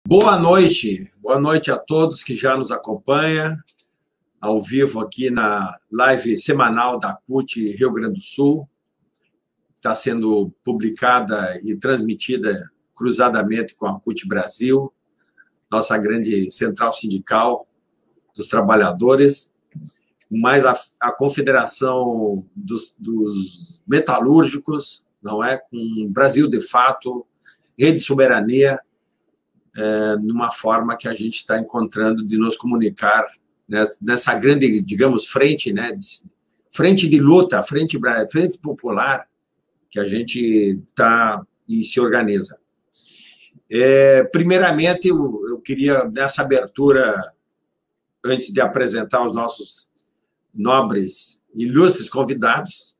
Boa noite a todos que já nos acompanham ao vivo aqui na live semanal da CUT Rio Grande do Sul. Está sendo publicada e transmitida cruzadamente com a CUT Brasil, nossa grande central sindical dos trabalhadores, mais a Confederação dos Metalúrgicos, não é? Com Brasil de Fato, Rede Soberania, numa forma que a gente está encontrando de nos comunicar, né, nessa grande, digamos, frente, né, frente de luta, frente popular, que a gente está e se organiza. Primeiramente, eu queria, nessa abertura, antes de apresentar os nossos nobres, ilustres convidados,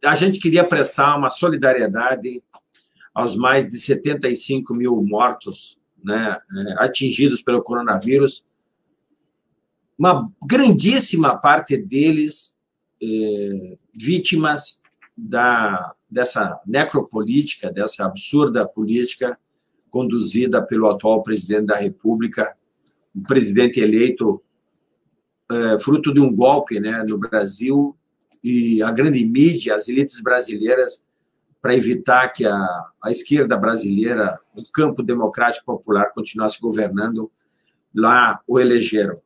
a gente queria prestar uma solidariedade aos mais de 75 mil mortos, né, atingidos pelo coronavírus, uma grandíssima parte deles vítimas dessa necropolítica, dessa absurda política conduzida pelo atual presidente da República, um presidente eleito fruto de um golpe, né, no Brasil, e a grande mídia, as elites brasileiras, para evitar que a esquerda brasileira, o campo democrático popular, continuasse governando, lá o elegeram.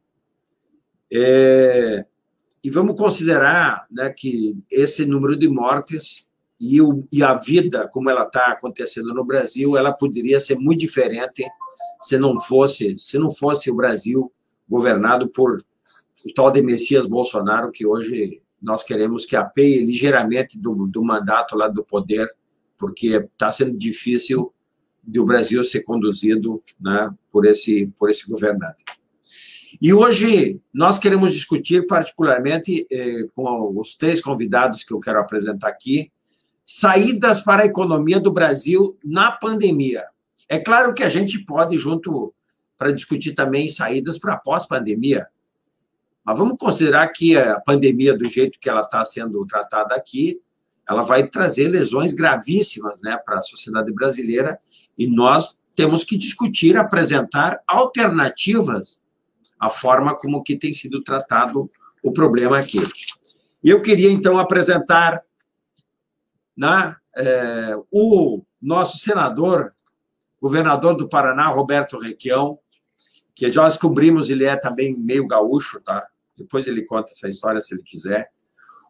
E vamos considerar, né, que esse número de mortes e a vida, como ela está acontecendo no Brasil, ela poderia ser muito diferente se não fosse o Brasil governado por o tal de Messias Bolsonaro, que hoje nós queremos que apeie ligeiramente do mandato lá do poder, porque está sendo difícil de o Brasil ser conduzido, né, por esse governante. E hoje nós queremos discutir particularmente com os três convidados que eu quero apresentar aqui, saídas para a economia do Brasil na pandemia. É claro que a gente pode, junto, para discutir também saídas para pós-pandemia, mas vamos considerar que a pandemia, do jeito que ela está sendo tratada aqui, ela vai trazer lesões gravíssimas, né, para a sociedade brasileira, e nós temos que discutir, apresentar alternativas à forma como que tem sido tratado o problema aqui. E eu queria, então, apresentar o nosso senador, governador do Paraná, Roberto Requião, que já descobrimos, ele é também meio gaúcho, tá? Depois ele conta essa história, se ele quiser.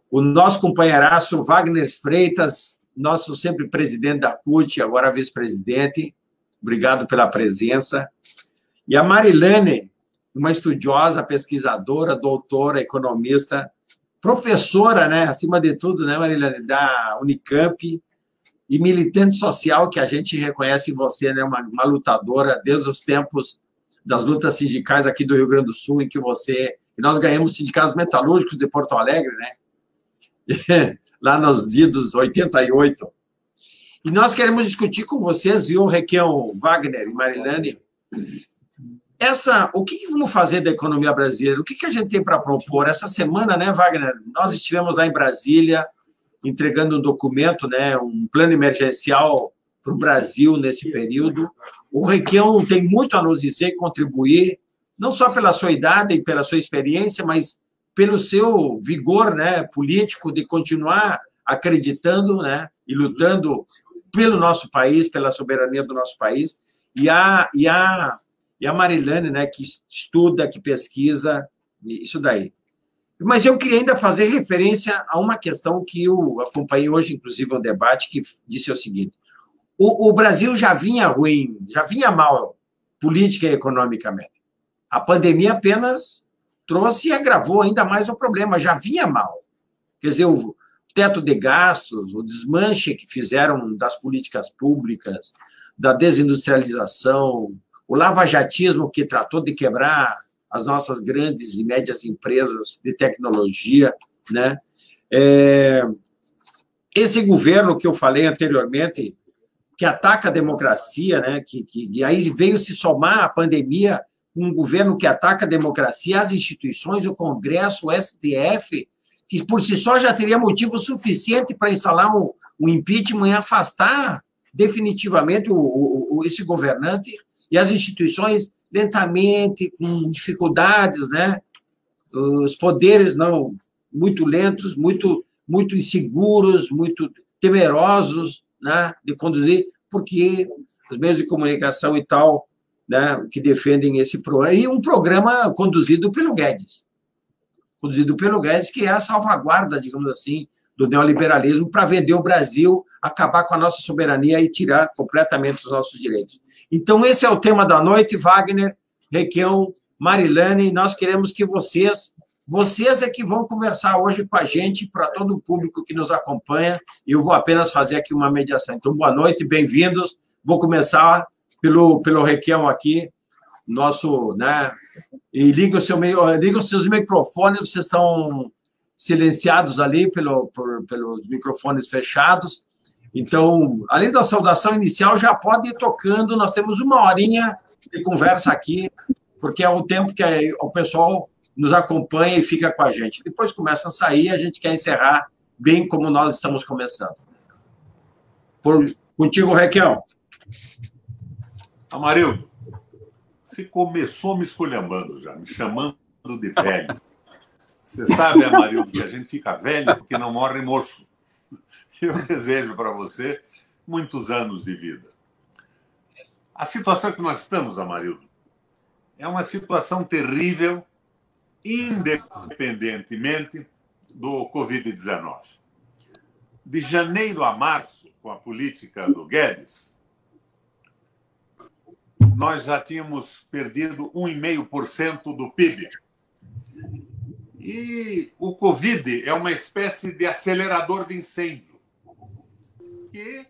O nosso companheiraço Wagner Freitas, nosso sempre presidente da CUT, agora vice-presidente, obrigado pela presença. E a Marilane, uma estudiosa, pesquisadora, doutora, economista, professora, né, acima de tudo, né, Marilane, da Unicamp, e militante social, que a gente reconhece em você, né, uma lutadora desde os tempos das lutas sindicais aqui do Rio Grande do Sul, em que nós ganhamos sindicatos metalúrgicos de Porto Alegre, né, lá nos idos 88. E nós queremos discutir com vocês, viu, Requião, Wagner e Marilane, o que vamos fazer da economia brasileira? O que a gente tem para propor? Essa semana, né, Wagner, nós estivemos lá em Brasília entregando um documento, né, um plano emergencial para o Brasil nesse período. O Requião tem muito a nos dizer e contribuir, não só pela sua idade e pela sua experiência, mas pelo seu vigor, né, político, de continuar acreditando, né, e lutando pelo nosso país, pela soberania do nosso país. E a Marilane, né, que estuda, que pesquisa, isso daí. Mas eu queria ainda fazer referência a uma questão que eu acompanhei hoje, inclusive, um debate que disse o seguinte: o Brasil já vinha ruim, já vinha mal, política e economicamente. A pandemia apenas trouxe e agravou ainda mais o problema, já vinha mal. Quer dizer, o teto de gastos, o desmanche que fizeram das políticas públicas, da desindustrialização, o lavajatismo que tratou de quebrar as nossas grandes e médias empresas de tecnologia, né? Esse governo que eu falei anteriormente, que ataca a democracia, né? E aí veio se somar à pandemia, um governo que ataca a democracia, as instituições, o Congresso, o STF, que por si só já teria motivo suficiente para instalar um impeachment e afastar definitivamente esse governante e as instituições lentamente, com dificuldades, né? Os poderes não muito lentos, muito inseguros, muito temerosos, né, de conduzir, porque os meios de comunicação e tal, né, que defendem esse programa, e um programa conduzido pelo Guedes, que é a salvaguarda, digamos assim, do neoliberalismo para vender o Brasil, acabar com a nossa soberania e tirar completamente os nossos direitos. Então, esse é o tema da noite, Wagner, Requião, Marilane, nós queremos que vocês é que vão conversar hoje com a gente, para todo o público que nos acompanha, e eu vou apenas fazer aqui uma mediação. Então, boa noite, bem-vindos. Vou começar pelo Requião aqui, nosso, né? E liga os seus microfones, vocês estão silenciados ali pelos microfones fechados. Então, além da saudação inicial, já pode ir tocando, nós temos uma horinha de conversa aqui, porque é o tempo que o pessoal nos acompanha e fica com a gente. Depois começa a sair, a gente quer encerrar bem como nós estamos começando. Contigo, Requião. Amarildo, você começou me esculhambando já, me chamando de velho. Você sabe, Amarildo, que a gente fica velho porque não morre moço. Eu desejo para você muitos anos de vida. A situação que nós estamos, Amarildo, é uma situação terrível, independentemente do Covid-19. De janeiro a março, com a política do Guedes, nós já tínhamos perdido 1,5% do PIB. E o Covid é uma espécie de acelerador de incêndio, que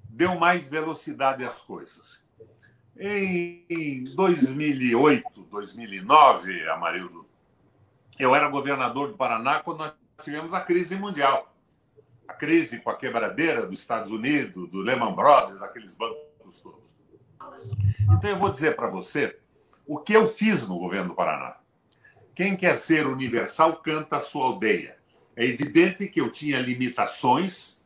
deu mais velocidade às coisas. Em 2008, 2009, Amarildo, eu era governador do Paraná quando nós tivemos a crise mundial. A crise com a quebradeira dos Estados Unidos, do Lehman Brothers, aqueles bancos todos. Então, eu vou dizer para você o que eu fiz no governo do Paraná. Quem quer ser universal, canta a sua aldeia. É evidente que eu tinha limitações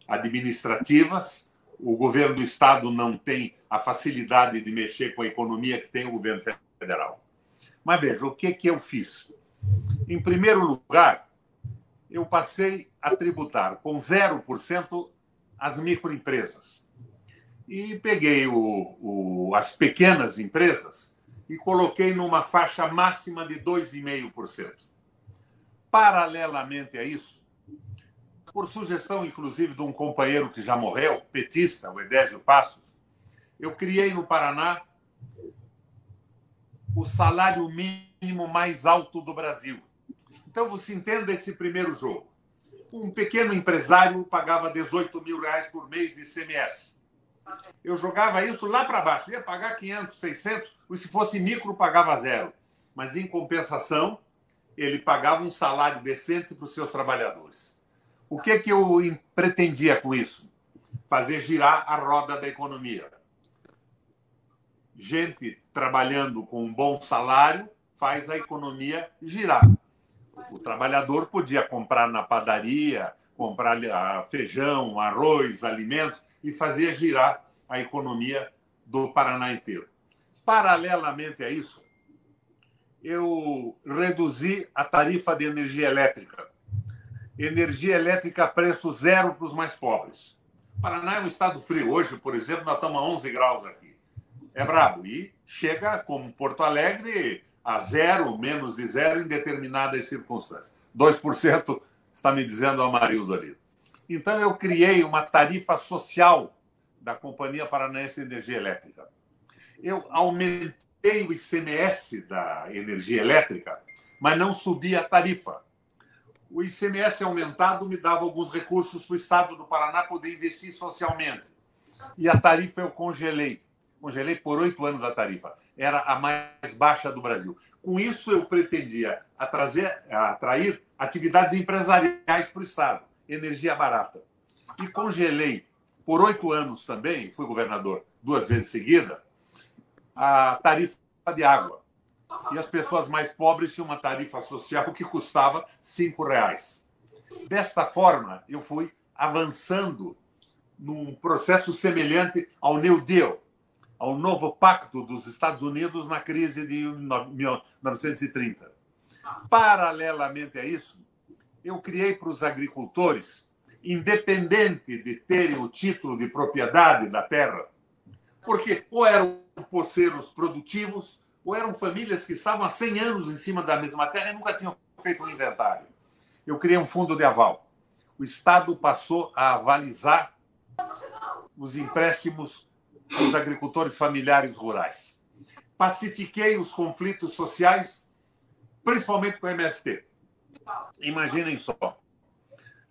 administrativas. O governo do Estado não tem a facilidade de mexer com a economia que tem o governo federal. Mas veja, o que eu fiz? Em primeiro lugar, eu passei a tributar com 0% as microempresas. E peguei as pequenas empresas e coloquei numa faixa máxima de 2,5%. Paralelamente a isso, por sugestão, inclusive, de um companheiro que já morreu, petista, o Edésio Passos, eu criei no Paraná o salário mínimo mais alto do Brasil. Então, você entenda esse primeiro jogo. Um pequeno empresário pagava 18 mil reais por mês de ICMS. Eu jogava isso lá para baixo. Ia pagar 500, 600, e se fosse micro, pagava zero. Mas, em compensação, ele pagava um salário decente para os seus trabalhadores. O que eu pretendia com isso? Fazer girar a roda da economia. Gente trabalhando com um bom salário faz a economia girar. O trabalhador podia comprar na padaria, comprar feijão, arroz, alimentos e fazer girar a economia do Paraná inteiro. Paralelamente a isso, eu reduzi a tarifa de energia elétrica. Energia elétrica a preço zero para os mais pobres. O Paraná é um estado frio. Hoje, por exemplo, nós estamos a 11 graus aqui. É brabo. E chega, como Porto Alegre, a zero, menos de zero, em determinadas circunstâncias. 2% está me dizendo o Amarildo ali. Então, eu criei uma tarifa social da Companhia Paranaense de Energia Elétrica. Eu aumentei o ICMS da energia elétrica, mas não subi a tarifa. O ICMS aumentado me dava alguns recursos para o Estado do Paraná poder investir socialmente. E a tarifa eu congelei. Congelei por 8 anos a tarifa. Era a mais baixa do Brasil. Com isso, eu pretendia atrair atividades empresariais para o Estado. Energia barata. E congelei por 8 anos também, fui governador 2 vezes seguida, a tarifa de água. E as pessoas mais pobres tinham uma tarifa social que custava R$ 5. Desta forma, eu fui avançando num processo semelhante ao New Deal, ao novo pacto dos Estados Unidos na crise de 1930. Paralelamente a isso, eu criei para os agricultores, independente de terem o título de propriedade da terra, porque ou eram poceiros produtivos, ou eram famílias que estavam há 100 anos em cima da mesma terra e nunca tinham feito um inventário. Eu criei um fundo de aval. O Estado passou a avalizar os empréstimos dos agricultores familiares rurais. Pacifiquei os conflitos sociais, principalmente com o MST. Imaginem só.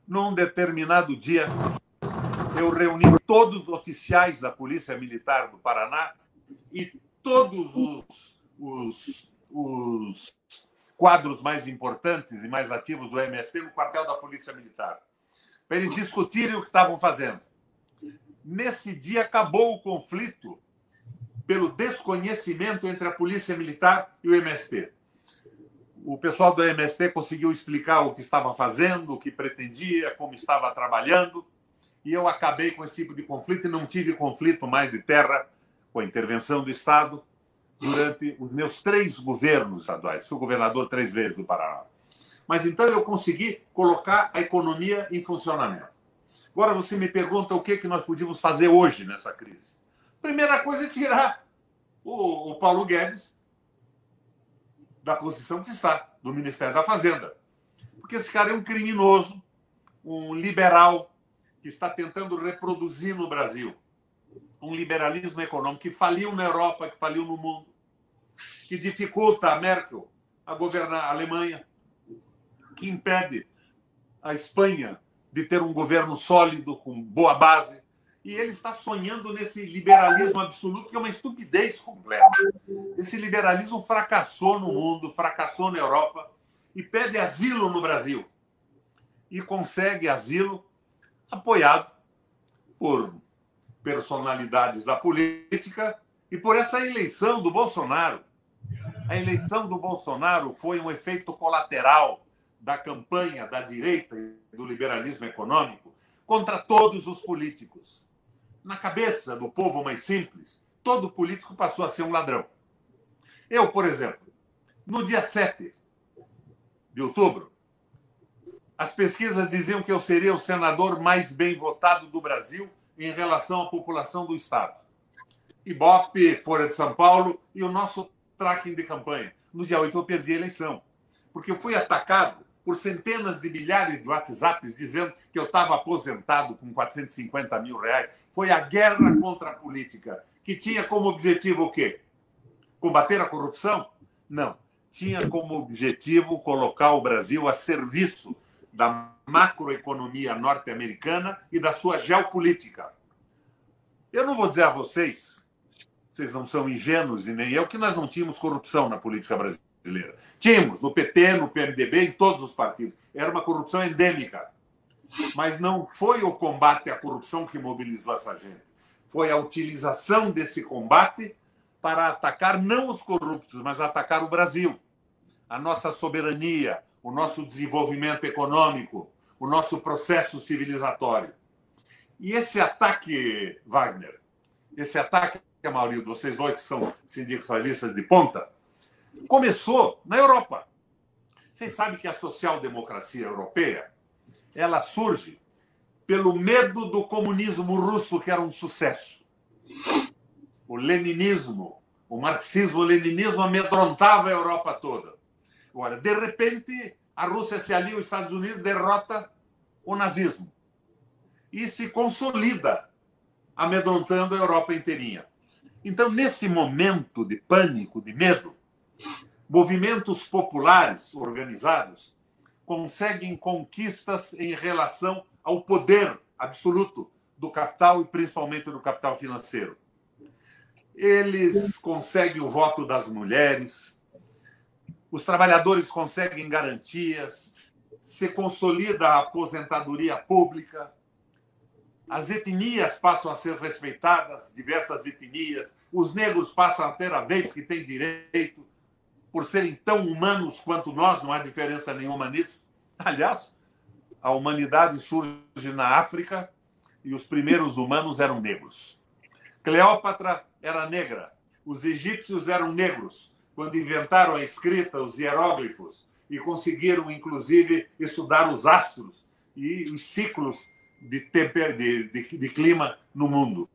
Num determinado dia, eu reuni todos os oficiais da Polícia Militar do Paraná e todos os quadros mais importantes e mais ativos do MST no quartel da Polícia Militar, para eles discutirem o que estavam fazendo. Nesse dia, acabou o conflito pelo desconhecimento entre a Polícia Militar e o MST. O pessoal do MST conseguiu explicar o que estava fazendo, o que pretendia, como estava trabalhando, e eu acabei com esse tipo de conflito e não tive conflito mais de terra com a intervenção do Estado durante os meus 3 governos estaduais. Fui governador 3 vezes do Paraná. Mas então eu consegui colocar a economia em funcionamento. Agora você me pergunta o que nós podíamos fazer hoje nessa crise. Primeira coisa é tirar o Paulo Guedes da posição que está, do Ministério da Fazenda. Porque esse cara é um criminoso, um liberal, que está tentando reproduzir no Brasil um liberalismo econômico que faliu na Europa, que faliu no mundo, que dificulta a Merkel a governar a Alemanha, que impede a Espanha de ter um governo sólido, com boa base. E ele está sonhando nesse liberalismo absoluto, que é uma estupidez completa. Esse liberalismo fracassou no mundo, fracassou na Europa e pede asilo no Brasil. E consegue asilo apoiado por personalidades da política e por essa eleição do Bolsonaro. A eleição do Bolsonaro foi um efeito colateral da campanha da direita e do liberalismo econômico contra todos os políticos. Na cabeça do povo mais simples, todo político passou a ser um ladrão. Eu, por exemplo, no dia 7 de outubro, as pesquisas diziam que eu seria o senador mais bem votado do Brasil em relação à população do Estado. Ibope, Folha de São Paulo e o nosso tracking de campanha. No dia 8 eu perdi a eleição, porque eu fui atacado por centenas de milhares de WhatsApps dizendo que eu estava aposentado com 450 mil reais. Foi a guerra contra a política, que tinha como objetivo o quê? Combater a corrupção? Não. Tinha como objetivo colocar o Brasil a serviço da macroeconomia norte-americana e da sua geopolítica. Eu não vou dizer a vocês, vocês não são ingênuos e nem eu, que nós não tínhamos corrupção na política brasileira. Tínhamos, no PT, no PMDB, em todos os partidos. Era uma corrupção endêmica. Mas não foi o combate à corrupção que mobilizou essa gente. Foi a utilização desse combate para atacar não os corruptos, mas atacar o Brasil, a nossa soberania, o nosso desenvolvimento econômico, o nosso processo civilizatório. E esse ataque, Wagner, esse ataque, a maioria de vocês dois que são sindicalistas de ponta, começou na Europa. Vocês sabem que a social-democracia europeia ela surge pelo medo do comunismo russo, que era um sucesso. O leninismo, o marxismo-leninismo amedrontava a Europa toda. Agora, de repente, a Rússia se alia aos Estados Unidos, derrota o nazismo e se consolida, amedrontando a Europa inteirinha. Então, nesse momento de pânico, de medo, movimentos populares organizados conseguem conquistas em relação ao poder absoluto do capital e principalmente do capital financeiro. Eles conseguem o voto das mulheres, os trabalhadores conseguem garantias, se consolida a aposentadoria pública, as etnias passam a ser respeitadas, diversas etnias, os negros passam a ter a vez que têm direito, por serem tão humanos quanto nós, não há diferença nenhuma nisso. Aliás, a humanidade surge na África e os primeiros humanos eram negros. Cleópatra era negra. Os egípcios eram negros quando inventaram a escrita, os hieróglifos, e conseguiram, inclusive, estudar os astros e os ciclos de clima no mundo.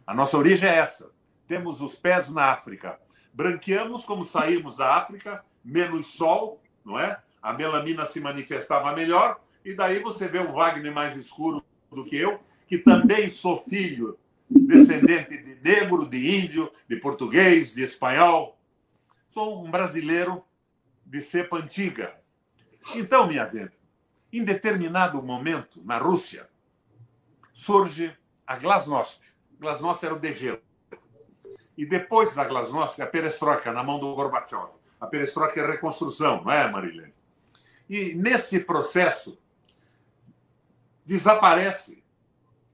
A nossa origem é essa. Temos os pés na África. Branqueamos como saímos da África, menos sol, não é? A melanina se manifestava melhor, e daí você vê o Wagner mais escuro do que eu, que também sou filho, descendente de negro, de índio, de português, de espanhol. Sou um brasileiro de cepa antiga. Então, minha gente, em determinado momento, na Rússia, surge a Glasnost. Glasnost era o degelo. E depois da Glasnost, a perestroika, na mão do Gorbachev. A perestroika é a reconstrução, não é, Marilene? E nesse processo, desaparece,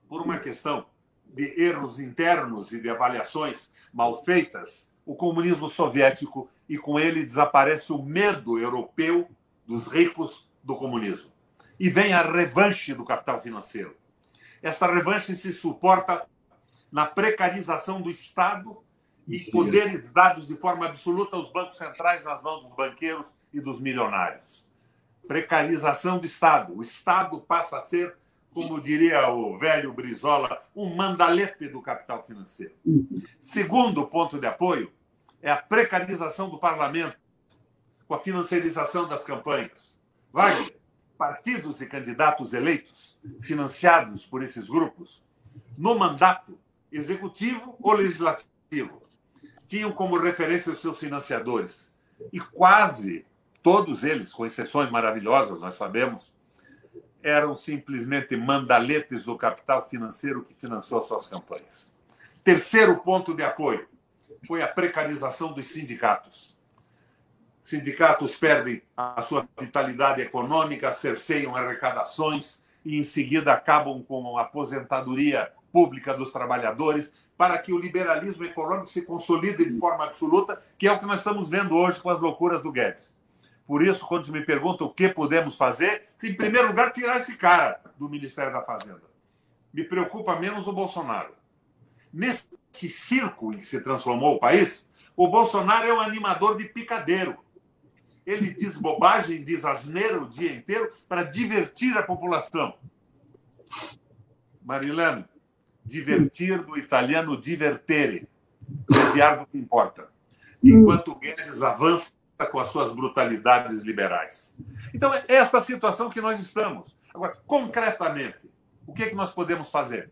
por uma questão de erros internos e de avaliações mal feitas, o comunismo soviético, e com ele desaparece o medo europeu dos ricos do comunismo. E vem a revanche do capital financeiro. Essa revanche se suporta na precarização do Estado e poderes dados de forma absoluta aos bancos centrais nas mãos dos banqueiros e dos milionários. Precarização do Estado. O Estado passa a ser, como diria o velho Brizola, um mandalete do capital financeiro. Segundo ponto de apoio é a precarização do parlamento, com a financiarização das campanhas. Wagner, partidos e candidatos eleitos, financiados por esses grupos, no mandato executivo ou legislativo, tinham como referência os seus financiadores. E quase todos eles, com exceções maravilhosas, nós sabemos, eram simplesmente mandaletes do capital financeiro que financiou suas campanhas. Terceiro ponto de apoio foi a precarização dos sindicatos. Sindicatos perdem a sua vitalidade econômica, cerceiam arrecadações e, em seguida, acabam com a aposentadoria pública dos trabalhadores para que o liberalismo econômico se consolide de forma absoluta, que é o que nós estamos vendo hoje com as loucuras do Guedes. Por isso, quando me perguntam o que podemos fazer, em primeiro lugar, tirar esse cara do Ministério da Fazenda. Me preocupa menos o Bolsonaro. Nesse circo em que se transformou o país, o Bolsonaro é um animador de picadeiro. Ele diz bobagem, diz asneira o dia inteiro para divertir a população. Marilene, divertir do italiano divertere, desviar do que importa. Enquanto Guedes avança com as suas brutalidades liberais. Então, é essa situação que nós estamos. Agora, concretamente, o que é que nós podemos fazer?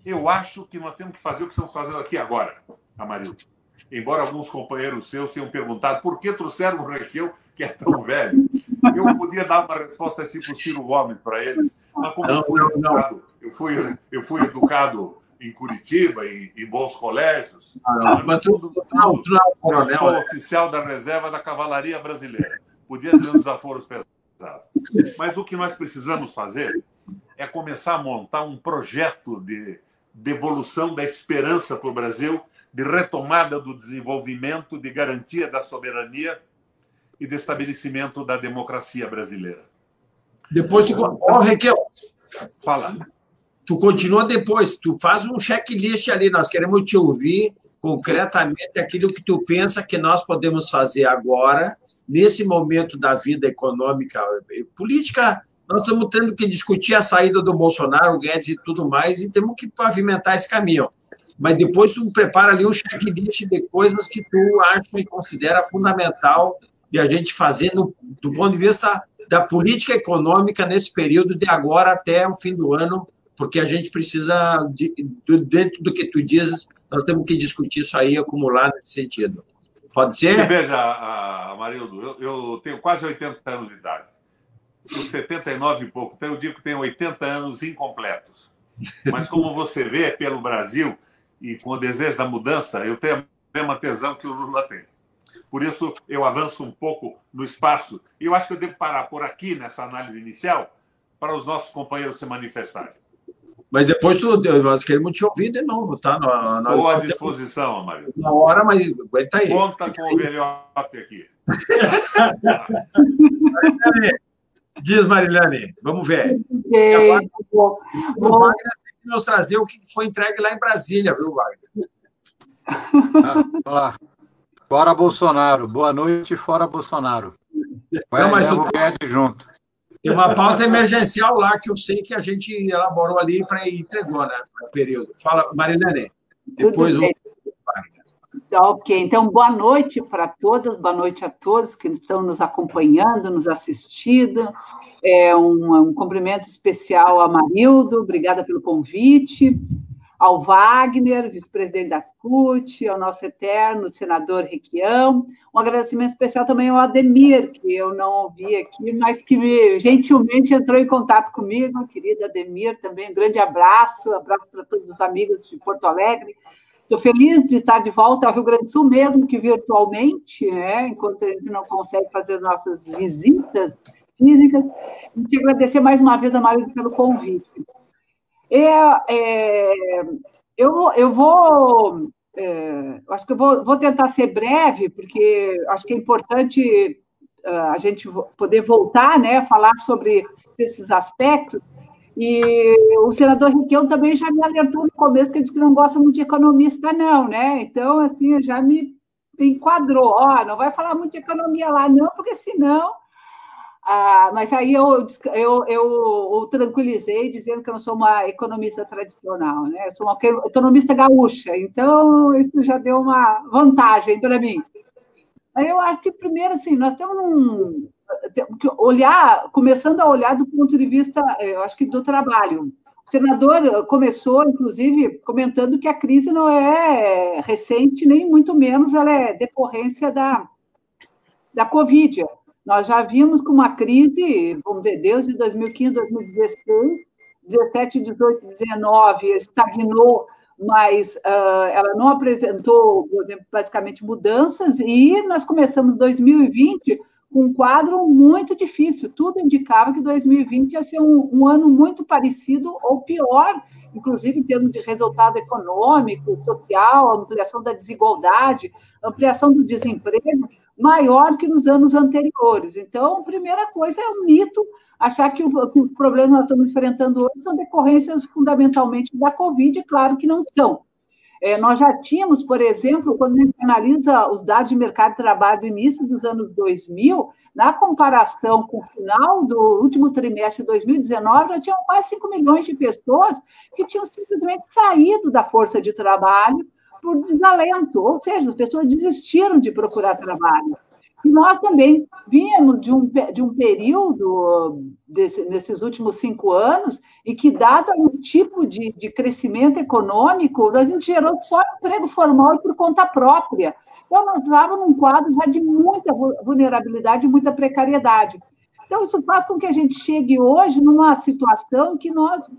Eu acho que nós temos que fazer o que estamos fazendo aqui agora, Amarildo. Embora alguns companheiros seus tenham perguntado por que trouxeram o Requião, que é tão velho. Eu podia dar uma resposta tipo Ciro Gomes para eles, mas como eu fui educado em Curitiba, em bons colégios, mas eu sou oficial da reserva da Cavalaria Brasileira. Podia ter uns desaforos pesados. Mas o que nós precisamos fazer é começar a montar um projeto de devolução da esperança para o Brasil, de retomada do desenvolvimento, de garantia da soberania e de estabelecimento da democracia brasileira. Depois tu... Requião, fala. Tu continua depois, tu faz um checklist ali, nós queremos te ouvir concretamente aquilo que tu pensa que nós podemos fazer agora, nesse momento da vida econômica e política. Nós estamos tendo que discutir a saída do Bolsonaro, o Guedes e tudo mais, e temos que pavimentar esse caminho. Mas depois tu prepara ali um checklist de coisas que tu acha e considera fundamental de a gente fazer do ponto de vista da política econômica nesse período de agora até o fim do ano, porque a gente precisa, dentro do que tu dizes, nós temos que discutir isso aí, acumular nesse sentido. Pode ser? Você veja, Amarildo, eu tenho quase 80 anos de idade. Tenho 79 e pouco, então eu digo que tenho 80 anos incompletos. Mas como você vê pelo Brasil, e com o desejo da mudança, eu tenho a mesma tesão que o Lula tem. Por isso, eu avanço um pouco no espaço. E eu acho que eu devo parar por aqui, nessa análise inicial, para os nossos companheiros se manifestarem. Mas depois nós queremos te ouvir de novo, tá? Estou à disposição, Amarildo. Uma hora, mas aguenta aí. Conta com o velhote aqui. Diz, Marilene, vamos ver. Agora, o Wagner tem que nos trazer o que foi entregue lá em Brasília, viu, Wagner? Olá. Fora Bolsonaro. Boa noite, fora Bolsonaro. Não, mas o Guedes junto. Tem uma pauta emergencial lá que eu sei que a gente elaborou ali e entregou, né? No período. Fala, Marilene. Depois o Wagner. Ok, então boa noite para todas, boa noite a todos que estão nos acompanhando, nos assistindo. Um cumprimento especial a Marildo, obrigada pelo convite, ao Wagner, vice-presidente da CUT, ao nosso eterno senador Requião, um agradecimento especial também ao Ademir, que eu não ouvi aqui, mas que gentilmente entrou em contato comigo, querido Ademir, também um grande abraço para todos os amigos de Porto Alegre. Estou feliz de estar de volta ao Rio Grande do Sul, mesmo que virtualmente, né, enquanto a gente não consegue fazer as nossas visitas físicas, e te agradecer mais uma vez a Marildo pelo convite. Acho que eu vou tentar ser breve, porque acho que é importante a gente poder voltar, né, falar sobre esses aspectos. E o senador Requião também já me alertou no começo, que ele disse que não gosta muito de economista, não, né? Então, assim, já me enquadrou. Não vai falar muito de economia lá, não, porque senão... mas aí eu o tranquilizei, dizendo que eu não sou uma economista tradicional, né? Eu sou uma economista gaúcha, então isso já deu uma vantagem para mim. Eu acho que, primeiro, assim, nós temos que olhar, começando a olhar do ponto de vista, eu acho que do trabalho. O senador começou, inclusive, comentando que a crise não é recente, nem muito menos ela é decorrência da Covid. Nós já vimos que uma crise, vamos dizer, desde 2015, 2016, 17, 18, 19, estagnou, mas ela não apresentou, por exemplo, praticamente mudanças, e nós começamos 2020 com um quadro muito difícil. Tudo indicava que 2020 ia ser um ano muito parecido ou pior, inclusive em termos de resultado econômico, social, ampliação da desigualdade, ampliação do desemprego, maior que nos anos anteriores. Então, a primeira coisa é um mito achar que o problema que nós estamos enfrentando hoje são decorrências fundamentalmente da Covid, claro que não são. Nós já tínhamos, por exemplo, quando a gente analisa os dados de mercado de trabalho do início dos anos 2000, na comparação com o final do último trimestre de 2019, já tinham quase 5 milhões de pessoas que tinham simplesmente saído da força de trabalho por desalento, ou seja, as pessoas desistiram de procurar trabalho. E nós também vínhamos de um período, nesses últimos 5 anos, e que, dado um tipo de crescimento econômico, a gente gerou só emprego formal e por conta própria. Então, nós estávamos num quadro já de muita vulnerabilidade, muita precariedade. Então, isso faz com que a gente chegue hoje numa situação que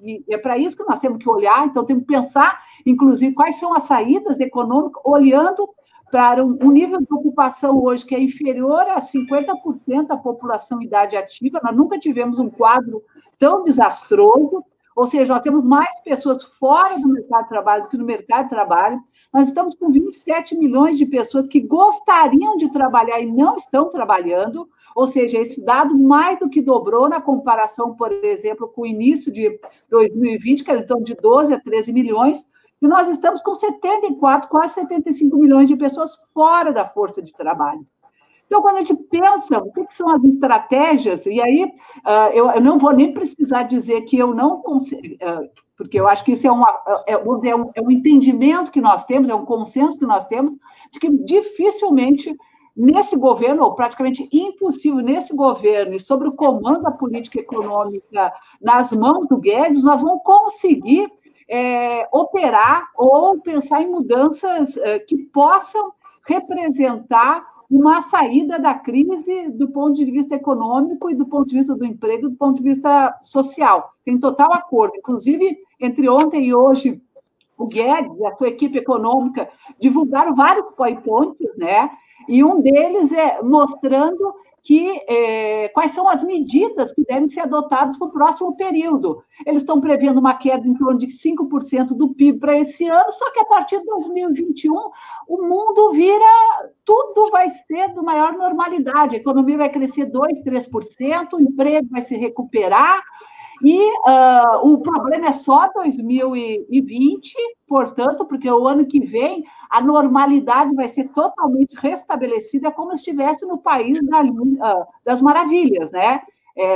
e é para isso que nós temos que olhar, então temos que pensar, inclusive, quais são as saídas econômicas, olhando para um nível de ocupação hoje que é inferior a 50% da população em idade ativa. Nós nunca tivemos um quadro tão desastroso, ou seja, nós temos mais pessoas fora do mercado de trabalho do que no mercado de trabalho. Nós estamos com 27 milhões de pessoas que gostariam de trabalhar e não estão trabalhando, ou seja, esse dado mais do que dobrou na comparação, por exemplo, com o início de 2020, que era em torno de 12 a 13 milhões, e nós estamos com 74, quase 75 milhões de pessoas fora da força de trabalho. Então, quando a gente pensa o que são as estratégias, e aí eu não vou nem precisar dizer que eu não consigo, porque eu acho que isso é um entendimento que nós temos, é um consenso que nós temos, de que dificilmente nesse governo, ou praticamente impossível nesse governo, e sobre o comando da política econômica nas mãos do Guedes, nós vamos conseguir operar ou pensar em mudanças que possam representar uma saída da crise do ponto de vista econômico e do ponto de vista do emprego, do ponto de vista social. Tem total acordo. Inclusive, entre ontem e hoje, o Guedes e a sua equipe econômica divulgaram vários PowerPoints, né? E um deles é mostrando quais são as medidas que devem ser adotadas para o próximo período. Eles estão prevendo uma queda em torno de 5% do PIB para esse ano, só que a partir de 2021 o mundo tudo vai ser de maior normalidade, a economia vai crescer 2%, 3%, o emprego vai se recuperar, E o problema é só 2020, portanto, porque o ano que vem a normalidade vai ser totalmente restabelecida, como se estivesse no país das maravilhas, né?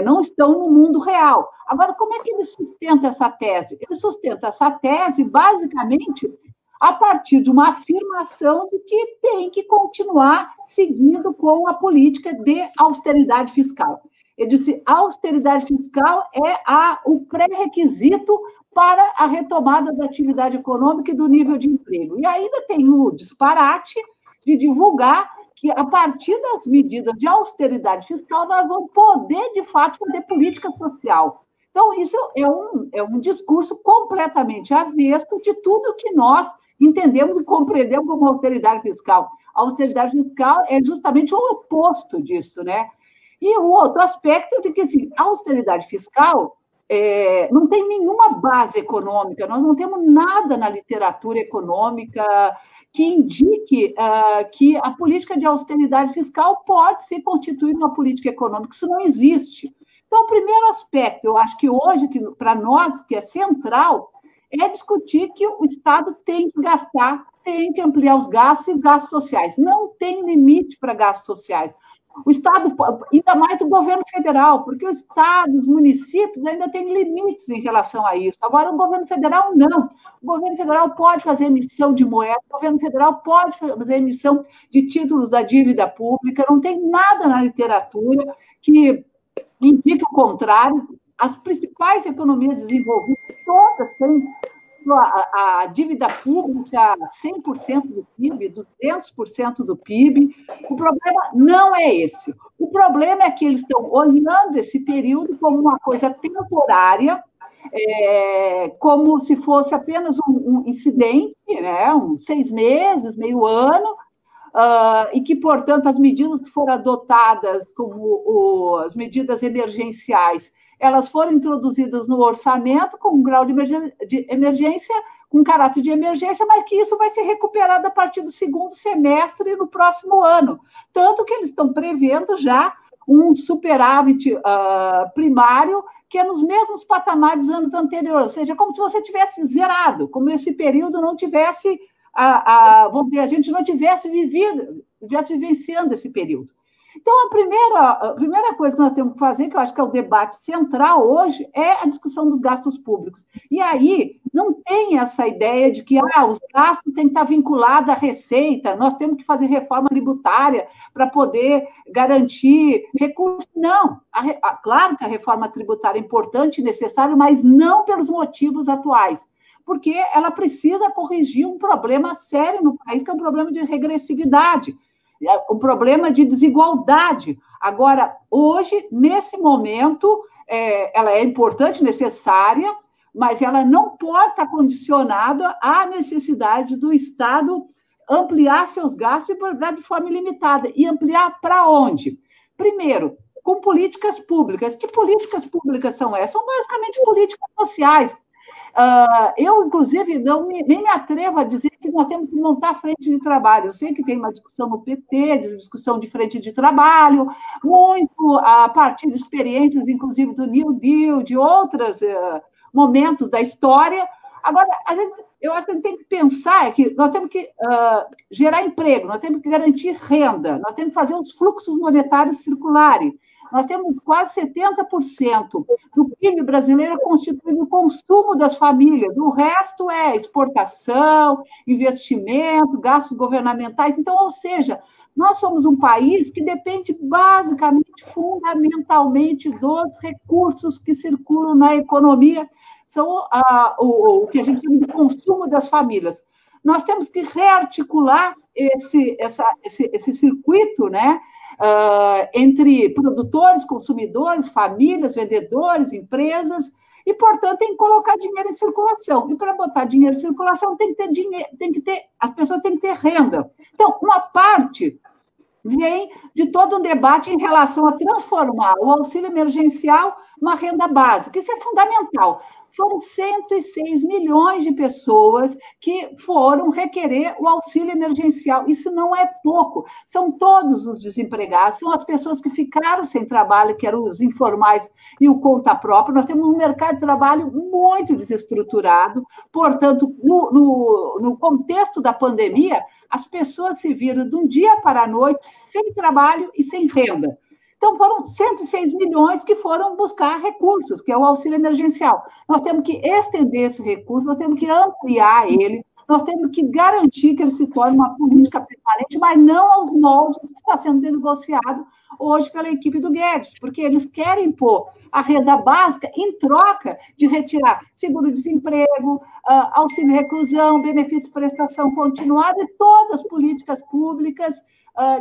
Não estão no mundo real. Agora, como é que ele sustenta essa tese? Ele sustenta essa tese, basicamente, a partir de uma afirmação de que tem que continuar seguindo com a política de austeridade fiscal. Ele disse, a austeridade fiscal é o pré-requisito para a retomada da atividade econômica e do nível de emprego. E ainda tem o disparate de divulgar que, a partir das medidas de austeridade fiscal, nós vamos poder, de fato, fazer política social. Então, isso é um discurso completamente avesso de tudo que nós entendemos e compreendemos como austeridade fiscal. A austeridade fiscal é justamente o oposto disso, né? E o outro aspecto é que, assim, a austeridade fiscal não tem nenhuma base econômica, nós não temos nada na literatura econômica que indique que a política de austeridade fiscal pode ser constituída uma política econômica. Isso não existe. Então, o primeiro aspecto, eu acho que hoje, para nós, que é central, é discutir que o Estado tem que gastar, tem que ampliar os gastos e gastos sociais. Não tem limite para gastos sociais. O Estado, ainda mais o governo federal, porque o Estado, os municípios ainda têm limites em relação a isso. Agora, o governo federal não. O governo federal pode fazer emissão de moeda, o governo federal pode fazer emissão de títulos da dívida pública, não tem nada na literatura que indique o contrário. As principais economias desenvolvidas, todas têm a dívida pública 100% do PIB, 200% do PIB. O problema não é esse. O problema é que eles estão olhando esse período como uma coisa temporária, como se fosse apenas um incidente, né? 6 meses, meio ano, e que, portanto, as medidas que foram adotadas, como as medidas emergenciais, elas foram introduzidas no orçamento com um grau de emergência, com caráter de emergência, mas que isso vai ser recuperado a partir do segundo semestre no próximo ano. Tanto que eles estão prevendo já um superávit primário que é nos mesmos patamares dos anos anteriores, ou seja, como se você tivesse zerado, como esse período não tivesse, vamos dizer, a gente não tivesse vivenciando esse período. Então, a primeira coisa que nós temos que fazer, que eu acho que é o debate central hoje, é a discussão dos gastos públicos. E aí, não tem essa ideia de que os gastos têm que estar vinculados à receita, nós temos que fazer reforma tributária para poder garantir recursos. Não. Claro que a reforma tributária é importante e necessária, mas não pelos motivos atuais, porque ela precisa corrigir um problema sério no país, que é um problema de regressividade, um problema de desigualdade. Agora, hoje, nesse momento, ela é importante, necessária, mas ela não pode estar condicionada à necessidade do Estado ampliar seus gastos de forma ilimitada. E ampliar para onde? Primeiro, com políticas públicas. Que políticas públicas são essas? São basicamente políticas sociais. Eu, inclusive, nem me atrevo a dizer que nós temos que montar frente de trabalho. Eu sei que tem uma discussão no PT, discussão de frente de trabalho, muito a partir de experiências, inclusive, do New Deal, de outros momentos da história. Agora, eu acho que a gente tem que pensar que nós temos que gerar emprego, nós temos que garantir renda, nós temos que fazer os fluxos monetários circularem. Nós temos quase 70% do PIB brasileiro constituído no consumo das famílias. O resto é exportação, investimento, gastos governamentais. Então, ou seja, nós somos um país que depende basicamente, fundamentalmente, dos recursos que circulam na economia, são o que a gente chama de consumo das famílias. Nós temos que rearticular esse circuito, né? Entre produtores, consumidores, famílias, vendedores, empresas, e, portanto, tem que colocar dinheiro em circulação. E, para botar dinheiro em circulação, tem que ter dinheiro, as pessoas têm que ter renda. Então, uma parte vem de todo um debate em relação a transformar o auxílio emergencial numa renda básica. Isso é fundamental. Foram 106 milhões de pessoas que foram requerer o auxílio emergencial. Isso não é pouco. São todos os desempregados, são as pessoas que ficaram sem trabalho, que eram os informais e o conta própria. Nós temos um mercado de trabalho muito desestruturado. Portanto, no contexto da pandemia, as pessoas se viram de um dia para a noite sem trabalho e sem renda. Então, foram 106 milhões que foram buscar recursos, que é o auxílio emergencial. Nós temos que estender esse recurso, nós temos que ampliar ele, nós temos que garantir que ele se torne uma política permanente, mas não aos moldes que está sendo negociado hoje pela equipe do Guedes, porque eles querem pôr a renda básica em troca de retirar seguro-desemprego, auxílio reclusão, benefício de prestação continuada e todas as políticas públicas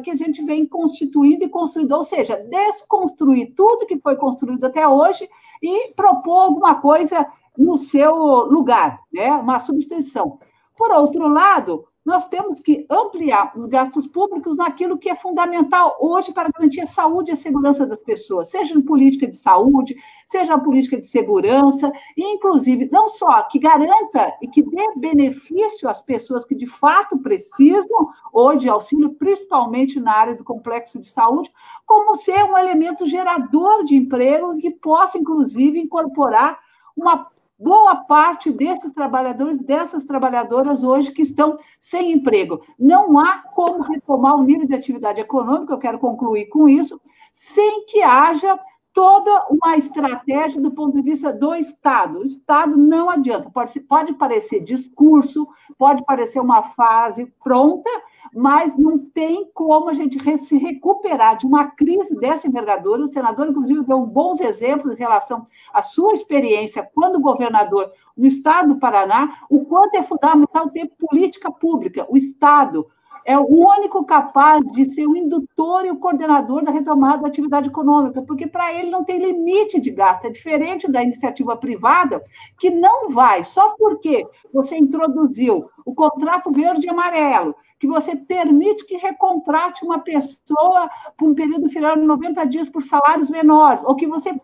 que a gente vem constituindo e construindo, ou seja, desconstruir tudo que foi construído até hoje e propor alguma coisa no seu lugar, né? Uma substituição. Por outro lado, nós temos que ampliar os gastos públicos naquilo que é fundamental hoje para garantir a saúde e a segurança das pessoas, seja em política de saúde, seja na política de segurança, e, inclusive, não só que garanta e que dê benefício às pessoas que, de fato, precisam hoje de auxílio, principalmente na área do complexo de saúde, como ser um elemento gerador de emprego que possa, inclusive, incorporar uma boa parte desses trabalhadores, dessas trabalhadoras hoje que estão sem emprego. Não há como retomar o nível de atividade econômica, eu quero concluir com isso, sem que haja toda uma estratégia do ponto de vista do Estado. O Estado não adianta, pode parecer discurso, pode parecer uma fase pronta, mas não tem como a gente se recuperar de uma crise dessa envergadura. O senador, inclusive, deu bons exemplos em relação à sua experiência quando governador no estado do Paraná, o quanto é fundamental ter política pública. O Estado é o único capaz de ser o indutor e o coordenador da retomada da atividade econômica, porque para ele não tem limite de gasto, é diferente da iniciativa privada, que não vai, só porque você introduziu o contrato verde e amarelo, que você permite que recontrate uma pessoa por um período final de 90 dias por salários menores, ou que você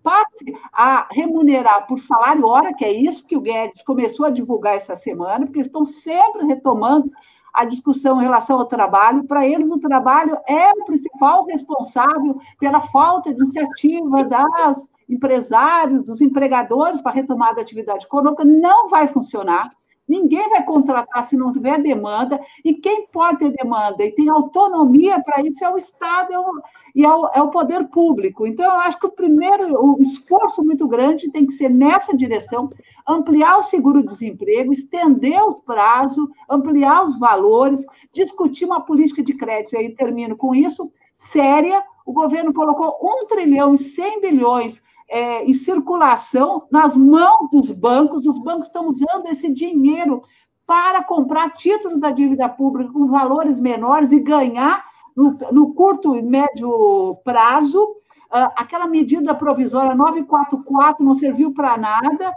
passe a remunerar por salário hora, que é isso que o Guedes começou a divulgar essa semana, porque estão sempre retomando a discussão em relação ao trabalho. Para eles, o trabalho é o principal responsável pela falta de iniciativa das empresários, dos empregadores para a retomada da atividade econômica. Não vai funcionar. Ninguém vai contratar se não tiver demanda, e quem pode ter demanda e tem autonomia para isso é o Estado e é o poder público. Então, eu acho que o esforço muito grande tem que ser nessa direção, ampliar o seguro-desemprego, estender o prazo, ampliar os valores, discutir uma política de crédito, e aí termino com isso, séria. O governo colocou 1,1 trilhão em circulação nas mãos dos bancos. Os bancos estão usando esse dinheiro para comprar títulos da dívida pública com valores menores e ganhar no curto e médio prazo. Aquela medida provisória 944 não serviu para nada.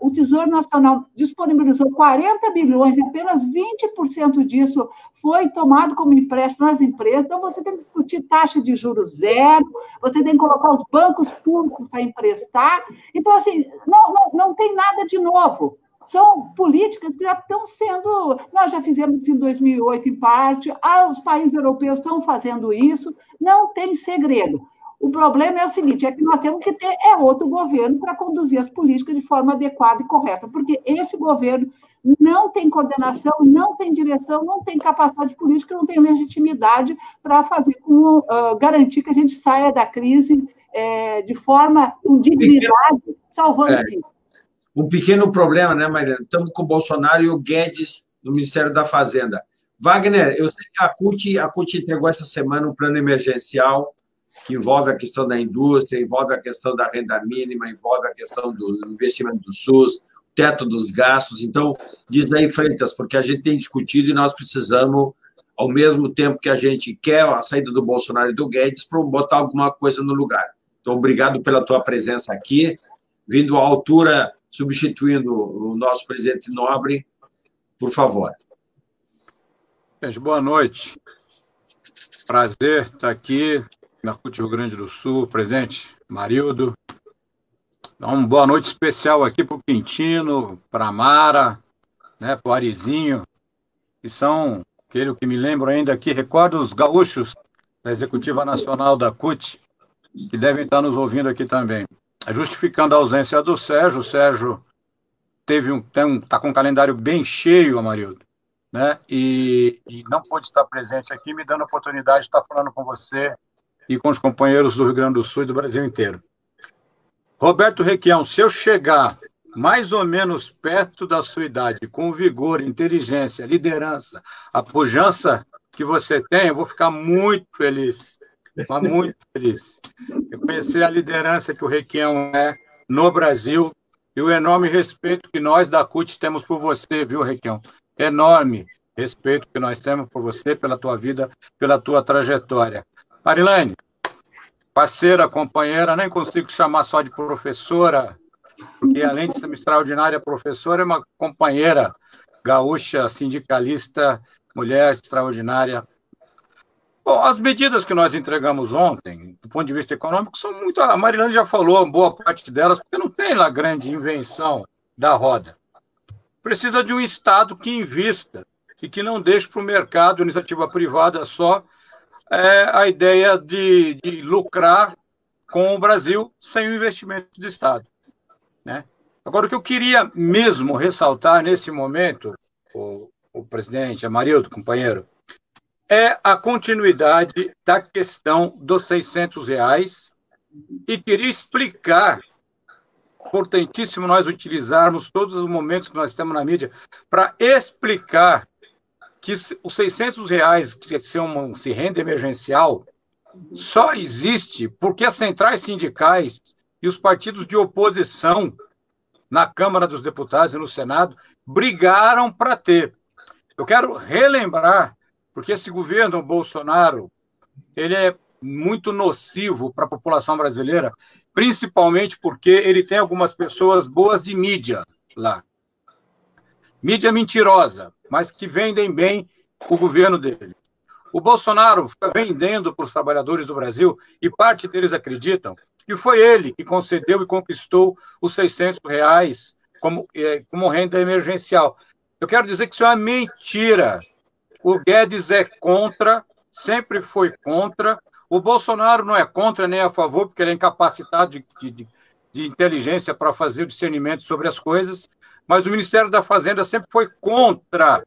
O Tesouro Nacional disponibilizou 40 bilhões e apenas 20% disso foi tomado como empréstimo nas empresas. Então, você tem que discutir taxa de juros zero, você tem que colocar os bancos públicos para emprestar. Então, assim, não tem nada de novo. São políticas que já estão sendo... Nós já fizemos isso em 2008, em parte, os países europeus estão fazendo isso, não tem segredo. O problema é o seguinte, é que nós temos que ter outro governo para conduzir as políticas de forma adequada e correta, porque esse governo não tem coordenação, não tem direção, não tem capacidade política, não tem legitimidade para garantir que a gente saia da crise de forma com dignidade, salvando vidas. Um pequeno problema, né, Mariana? Estamos com o Bolsonaro e o Guedes no Ministério da Fazenda. Wagner, eu sei que a CUT entregou essa semana um plano emergencial que envolve a questão da indústria, envolve a questão da renda mínima, envolve a questão do investimento do SUS, teto dos gastos. Então, diz aí, Freitas, porque a gente tem discutido e nós precisamos, ao mesmo tempo que a gente quer a saída do Bolsonaro e do Guedes, para botar alguma coisa no lugar. Então, obrigado pela tua presença aqui, vindo à altura, substituindo o nosso presidente Nobre, por favor. Gente, boa noite. Prazer estar aqui na CUT Rio Grande do Sul, presidente Marildo. Dá uma boa noite especial aqui para o Quintino, para a Mara, né, para o Arizinho, que são, aquele que me lembro ainda aqui, recordo os gaúchos da Executiva Nacional da CUT, que devem estar nos ouvindo aqui também. Justificando a ausência do Sérgio, o Sérgio está com um calendário bem cheio, Amarildo, né? E não pôde estar presente aqui, me dando a oportunidade de estar falando com você e com os companheiros do Rio Grande do Sul e do Brasil inteiro. Roberto Requião, se eu chegar mais ou menos perto da sua idade, com vigor, inteligência, liderança, a pujança que você tem, eu vou ficar muito feliz, mas muito feliz. Eu conhecer a liderança que o Requião é no Brasil e o enorme respeito que nós da CUT temos por você, viu, Requião? Enorme respeito que nós temos por você, pela tua vida, pela tua trajetória. Marilane, parceira, companheira, nem consigo chamar só de professora, porque além de ser uma extraordinária professora, é uma companheira gaúcha, sindicalista, mulher extraordinária. Bom, as medidas que nós entregamos ontem, do ponto de vista econômico, são muito... A Marilane já falou boa parte delas, porque não tem lá grande invenção da roda. Precisa de um Estado que invista e que não deixe para o mercado, iniciativa privada só, a ideia de lucrar com o Brasil sem o investimento do Estado, né? Agora, o que eu queria mesmo ressaltar nesse momento, o presidente, Amarildo, companheiro, é a continuidade da questão dos R$600 e queria explicar, importantíssimo nós utilizarmos todos os momentos que nós temos na mídia para explicar que os R$600, que se renda emergencial, só existe porque as centrais sindicais e os partidos de oposição na Câmara dos Deputados e no Senado brigaram para ter. Eu quero relembrar, porque esse governo Bolsonaro, ele é muito nocivo para a população brasileira, principalmente porque ele tem algumas pessoas boas de mídia lá. Mídia mentirosa, mas que vendem bem o governo dele. O Bolsonaro fica vendendo para os trabalhadores do Brasil, e parte deles acreditam que foi ele que concedeu e conquistou os R$600 como renda emergencial. Eu quero dizer que isso é uma mentira. O Guedes é contra, sempre foi contra. O Bolsonaro não é contra nem a favor, porque ele é incapacitado de inteligência para fazer o discernimento sobre as coisas, mas o Ministério da Fazenda sempre foi contra.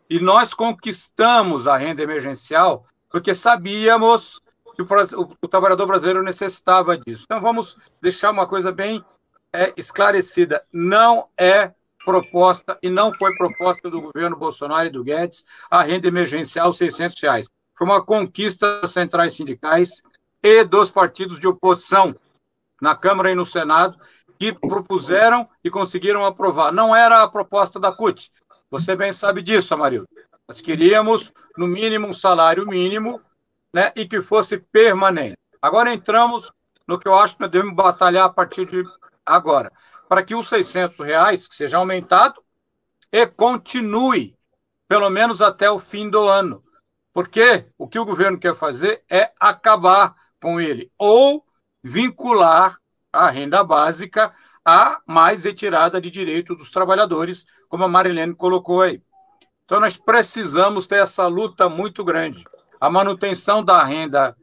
E nós conquistamos a renda emergencial porque sabíamos que o trabalhador brasileiro necessitava disso. Então, vamos deixar uma coisa bem esclarecida. Não é proposta, e não foi proposta do governo Bolsonaro e do Guedes, a renda emergencial R$600. Foi uma conquista das centrais sindicais e dos partidos de oposição na Câmara e no Senado, que propuseram e conseguiram aprovar. Não era a proposta da CUT. Você bem sabe disso, Amarildo. Nós queríamos, no mínimo, um salário mínimo, né, e que fosse permanente. Agora entramos no que eu acho que nós devemos batalhar a partir de agora, para que os R$600 que seja aumentado e continue, pelo menos até o fim do ano. Porque o que o governo quer fazer é acabar com ele, ou vincular a renda básica a mais retirada de direito dos trabalhadores, como a Marilene colocou aí. Então, nós precisamos ter essa luta muito grande. A manutenção da renda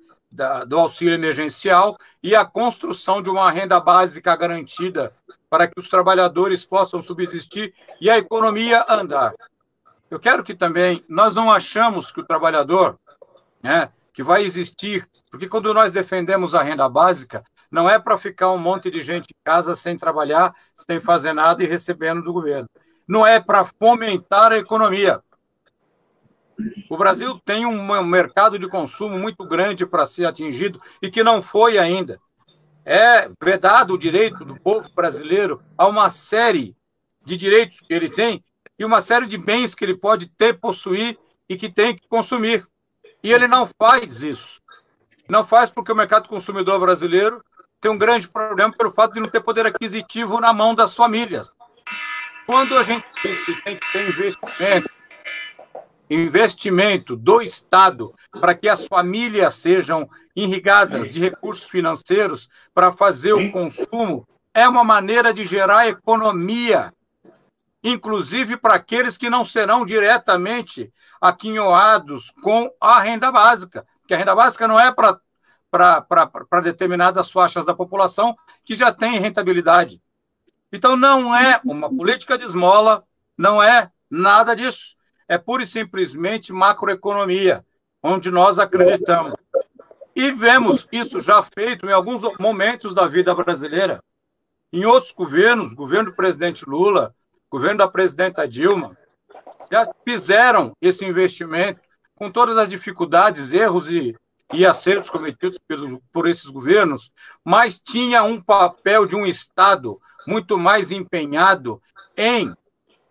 do auxílio emergencial e a construção de uma renda básica garantida para que os trabalhadores possam subsistir e a economia andar. Eu quero que também, nós não achamos que o trabalhador, né, que vai existir, porque quando nós defendemos a renda básica, não é para ficar um monte de gente em casa sem trabalhar, sem fazer nada e recebendo do governo. Não é para fomentar a economia. O Brasil tem um mercado de consumo muito grande para ser atingido e que não foi ainda. É vedado o direito do povo brasileiro a uma série de direitos que ele tem e uma série de bens que ele pode ter, possuir e que tem que consumir. E ele não faz isso. Não faz porque o mercado consumidor brasileiro tem um grande problema pelo fato de não ter poder aquisitivo na mão das famílias. Quando a gente diz que tem que ter investimento investimento do Estado para que as famílias sejam irrigadas de recursos financeiros para fazer o consumo, é uma maneira de gerar economia, inclusive para aqueles que não serão diretamente aquinhoados com a renda básica, porque a renda básica não é para determinadas faixas da população que já têm rentabilidade. Então, não é uma política de esmola, não é nada disso. É pura e simplesmente macroeconomia, onde nós acreditamos. E vemos isso já feito em alguns momentos da vida brasileira. Em outros governos, governo do presidente Lula, governo da presidenta Dilma, já fizeram esse investimento com todas as dificuldades, erros e acertos cometidos por esses governos, mas tinha um papel de um Estado muito mais empenhado em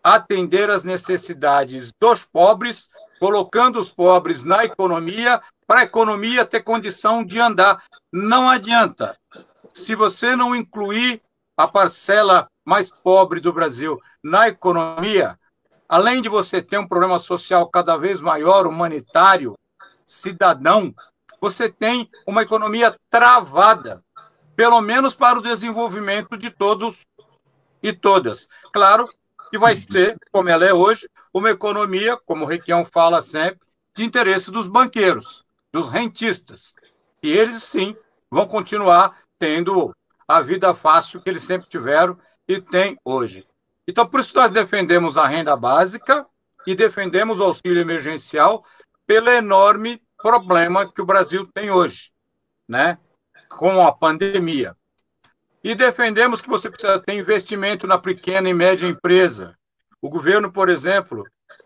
atender às necessidades dos pobres, colocando os pobres na economia, para a economia ter condição de andar. Não adianta. Se você não incluir a parcela mais pobre do Brasil na economia, além de você ter um problema social cada vez maior, humanitário, cidadão, você tem uma economia travada, pelo menos para o desenvolvimento de todos e todas. Claro que vai ser, como ela é hoje, uma economia, como o Requião fala sempre, de interesse dos banqueiros, dos rentistas. E eles, sim, vão continuar tendo a vida fácil que eles sempre tiveram e têm hoje. Então, por isso nós defendemos a renda básica e defendemos o auxílio emergencial pelo enorme problema que o Brasil tem hoje, né? Com a pandemia. E defendemos que você precisa ter investimento na pequena e média empresa. O governo, por exemplo,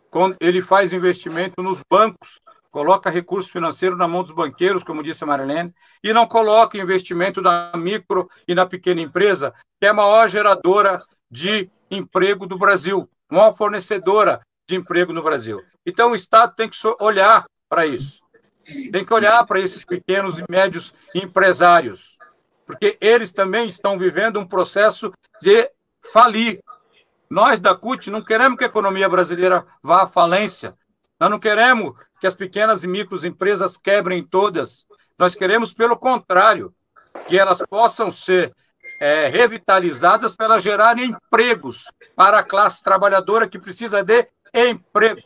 quando ele faz investimento nos bancos, coloca recurso financeiro na mão dos banqueiros, como disse a Marilene, e não coloca investimento na micro e na pequena empresa, que é a maior geradora de emprego do Brasil, maior fornecedora de emprego no Brasil. Então, o Estado tem que olhar para isso. Tem que olhar para esses pequenos e médios empresários, porque eles também estão vivendo um processo de falir. Nós, da CUT, não queremos que a economia brasileira vá à falência. Nós não queremos que as pequenas e microempresas quebrem todas. Nós queremos, pelo contrário, que elas possam ser revitalizadas para gerarem empregos para a classe trabalhadora que precisa de emprego.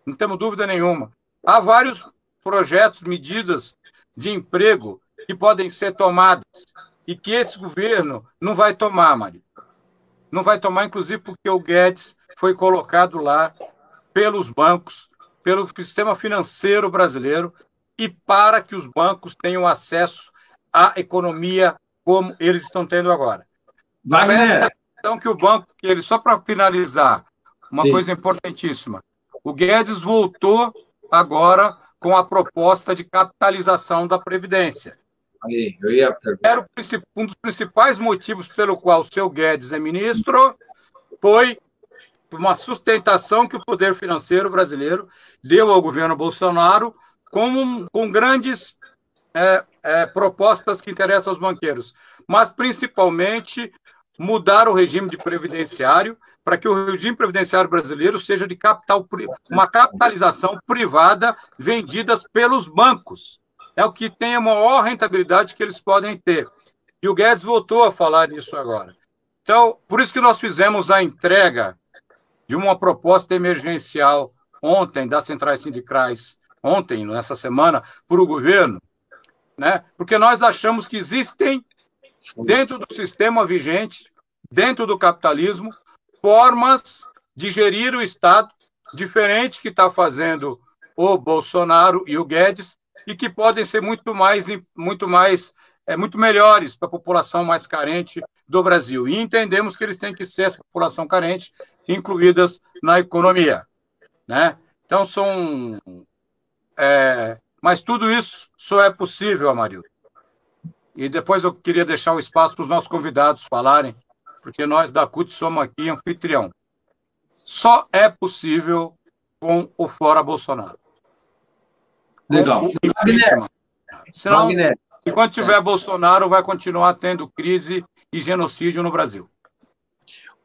Não temos dúvida nenhuma. Há vários projetos, medidas de emprego que podem ser tomadas e que esse governo não vai tomar, Mário. Não vai tomar, inclusive, porque o Guedes foi colocado lá pelos bancos, pelo sistema financeiro brasileiro e para que os bancos tenham acesso à economia como eles estão tendo agora. Wagner. Então, que o banco, só para finalizar, uma Sim. coisa importantíssima, o Guedes voltou agora com a proposta de capitalização da Previdência. Aí, eu ia perguntar. Era um dos principais motivos pelo qual o seu Guedes é ministro, foi uma sustentação que o poder financeiro brasileiro deu ao governo Bolsonaro com grandes propostas que interessam aos banqueiros, mas principalmente mudar o regime de previdenciário para que o regime previdenciário brasileiro seja de uma capitalização privada vendidas pelos bancos. É o que tem a maior rentabilidade que eles podem ter. E o Guedes voltou a falar nisso agora. Então, por isso que nós fizemos a entrega de uma proposta emergencial ontem, das centrais sindicais, ontem, nessa semana, para o governo, né? Porque nós achamos que existem, dentro do sistema vigente, dentro do capitalismo, formas de gerir o Estado, diferente que está fazendo o Bolsonaro e o Guedes, e que podem ser muito melhores para a população mais carente do Brasil. E entendemos que eles têm que ser, essa população carente, incluídas na economia, né? Então, mas tudo isso só é possível, Amarildo. E depois eu queria deixar o espaço para os nossos convidados falarem, porque nós da CUT somos aqui anfitrião. Só é possível com o fora Bolsonaro. Legal. Senão, enquanto tiver Bolsonaro, vai continuar tendo crise e genocídio no Brasil.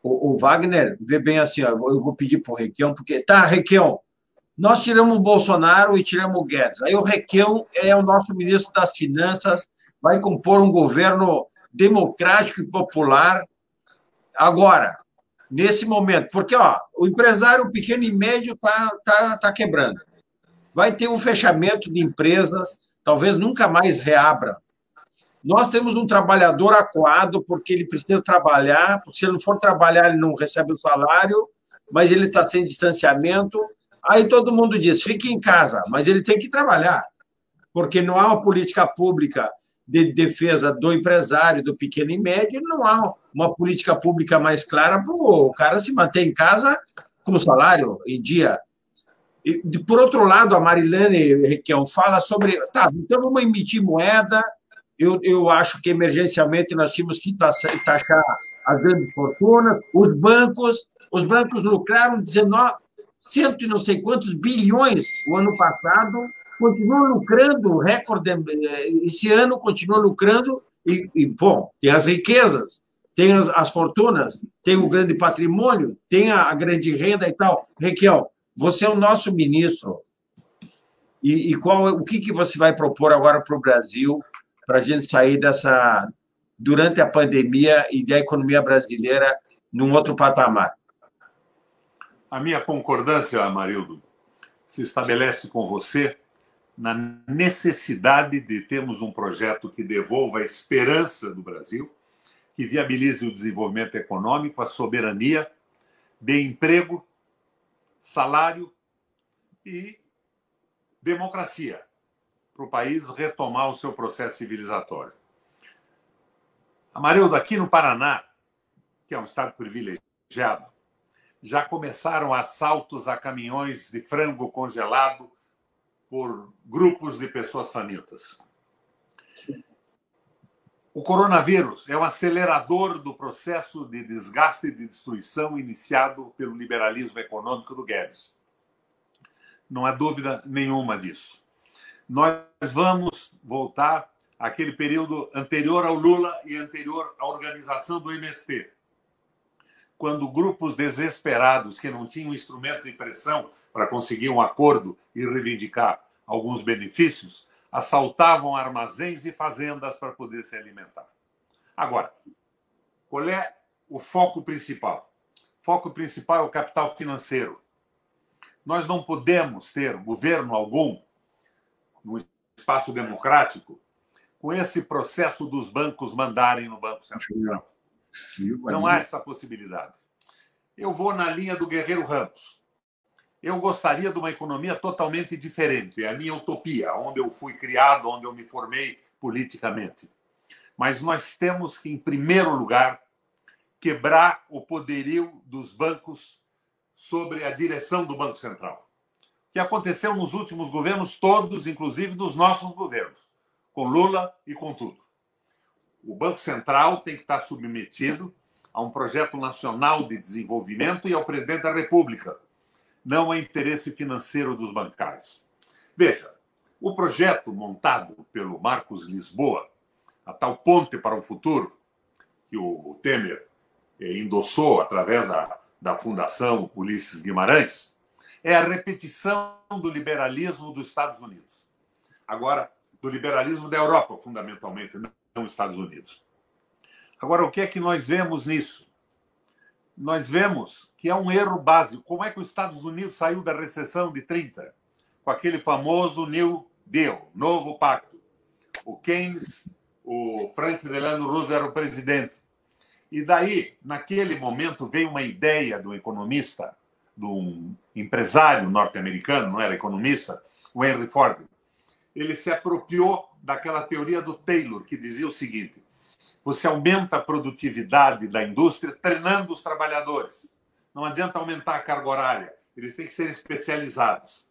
O Wagner, vê bem assim, ó, eu vou pedir para o Requião, porque... Tá, Requião, Nós tiramos o Bolsonaro e tiramos o Guedes. Aí o Requião é o nosso ministro das Finanças, vai compor um governo democrático e popular. Agora, nesse momento, porque o empresário pequeno e médio tá quebrando. Vai ter um fechamento de empresas, talvez nunca mais reabra. Nós temos um trabalhador acuado porque ele precisa trabalhar, porque se ele não for trabalhar, ele não recebe o salário, mas ele está sem distanciamento. Aí todo mundo diz, fique em casa, mas ele tem que trabalhar, porque não há uma política pública de defesa do empresário, do pequeno e médio, não há uma política pública mais clara para o cara se manter em casa com salário em dia. E, por outro lado, a Marilene Requião fala sobre, então vamos emitir moeda, eu acho que emergencialmente nós tínhamos que taxar as grandes fortunas, os bancos lucraram 19, cento e não sei quantos bilhões o ano passado, continuam lucrando, recorde, esse ano continua lucrando, bom, tem as riquezas, tem as fortunas, tem o grande patrimônio, tem a grande renda e tal. Requião, você é o nosso ministro, o que você vai propor agora para o Brasil para a gente sair durante a pandemia e da economia brasileira num outro patamar? A minha concordância, Amarildo, se estabelece com você na necessidade de termos um projeto que devolva a esperança do Brasil, que viabilize o desenvolvimento econômico, a soberania, dê emprego, salário e democracia para o país retomar o seu processo civilizatório. Amarildo, aqui no Paraná, que é um estado privilegiado, já começaram assaltos a caminhões de frango congelado por grupos de pessoas famintas. O coronavírus é um acelerador do processo de desgaste e de destruição iniciado pelo liberalismo econômico do Guedes. Não há dúvida nenhuma disso. Nós vamos voltar àquele período anterior ao Lula e anterior à organização do MST, quando grupos desesperados que não tinham instrumento de pressão para conseguir um acordo e reivindicar alguns benefícios, assaltavam armazéns e fazendas para poder se alimentar. Agora, qual é o foco principal? O foco principal é o capital financeiro. Nós não podemos ter governo algum no espaço democrático com esse processo dos bancos mandarem no Banco Central. Não há essa possibilidade. Eu vou na linha do Guerreiro Ramos. Eu gostaria de uma economia totalmente diferente. É a minha utopia, onde eu fui criado, onde eu me formei politicamente. Mas nós temos que, em primeiro lugar, quebrar o poderio dos bancos sobre a direção do Banco Central. O que aconteceu nos últimos governos todos, inclusive dos nossos governos, com Lula e com tudo. O Banco Central tem que estar submetido a um projeto nacional de desenvolvimento e ao presidente da República, não ao interesse financeiro dos bancários. Veja, o projeto montado pelo Marcos Lisboa, a tal ponte para o futuro, que o Temer endossou através da Fundação Ulisses Guimarães, é a repetição do liberalismo dos Estados Unidos. Agora, do liberalismo da Europa, fundamentalmente, não Estados Unidos. Agora, o que é que nós vemos nisso? Nós vemos que é um erro básico. Como é que os Estados Unidos saiu da recessão de 30? Com aquele famoso New Deal, novo pacto. O Keynes, o Franklin Delano Roosevelt era o presidente. E daí, naquele momento, veio uma ideia do economista, de um empresário norte-americano, não era economista, o Henry Ford. Ele se apropriou daquela teoria do Taylor, que dizia o seguinte: você aumenta a produtividade da indústria treinando os trabalhadores. Não adianta aumentar a carga horária, eles têm que ser especializados.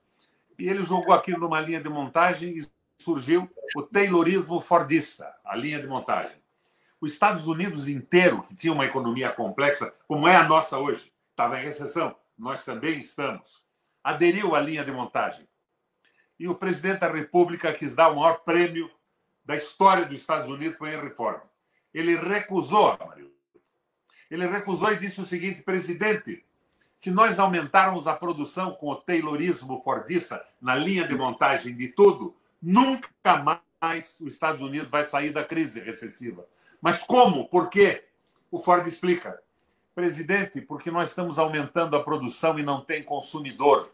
E ele jogou aquilo numa linha de montagem e surgiu o Taylorismo fordista, a linha de montagem. Os Estados Unidos inteiro, que tinha uma economia complexa, como é a nossa hoje, estava em recessão, nós também estamos, aderiu à linha de montagem. E o presidente da República quis dar o maior prêmio da história dos Estados Unidos para o Henry Ford. Ele recusou, Amarildo. Ele recusou e disse o seguinte: presidente, Se nós aumentarmos a produção com o taylorismo fordista na linha de montagem de tudo, nunca mais os Estados Unidos vai sair da crise recessiva. Mas como? Por quê? O Ford explica. Presidente, porque nós estamos aumentando a produção e não tem consumidor.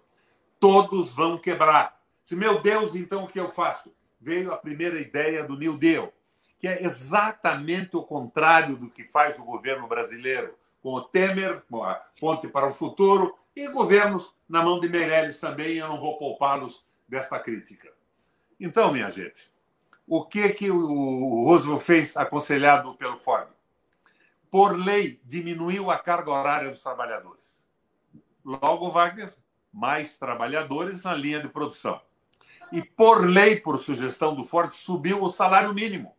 Todos vão quebrar. Se, meu Deus, então o que eu faço? Veio a primeira ideia do New Deal, que é exatamente o contrário do que faz o governo brasileiro, com o Temer, com a Ponte para o Futuro, e governos na mão de Meirelles também, eu não vou poupá-los desta crítica. Então, minha gente, o que o Roosevelt fez aconselhado pelo Ford? Por lei, diminuiu a carga horária dos trabalhadores. Logo, Wagner, mais trabalhadores na linha de produção. E, por lei, por sugestão do Ford, subiu o salário mínimo.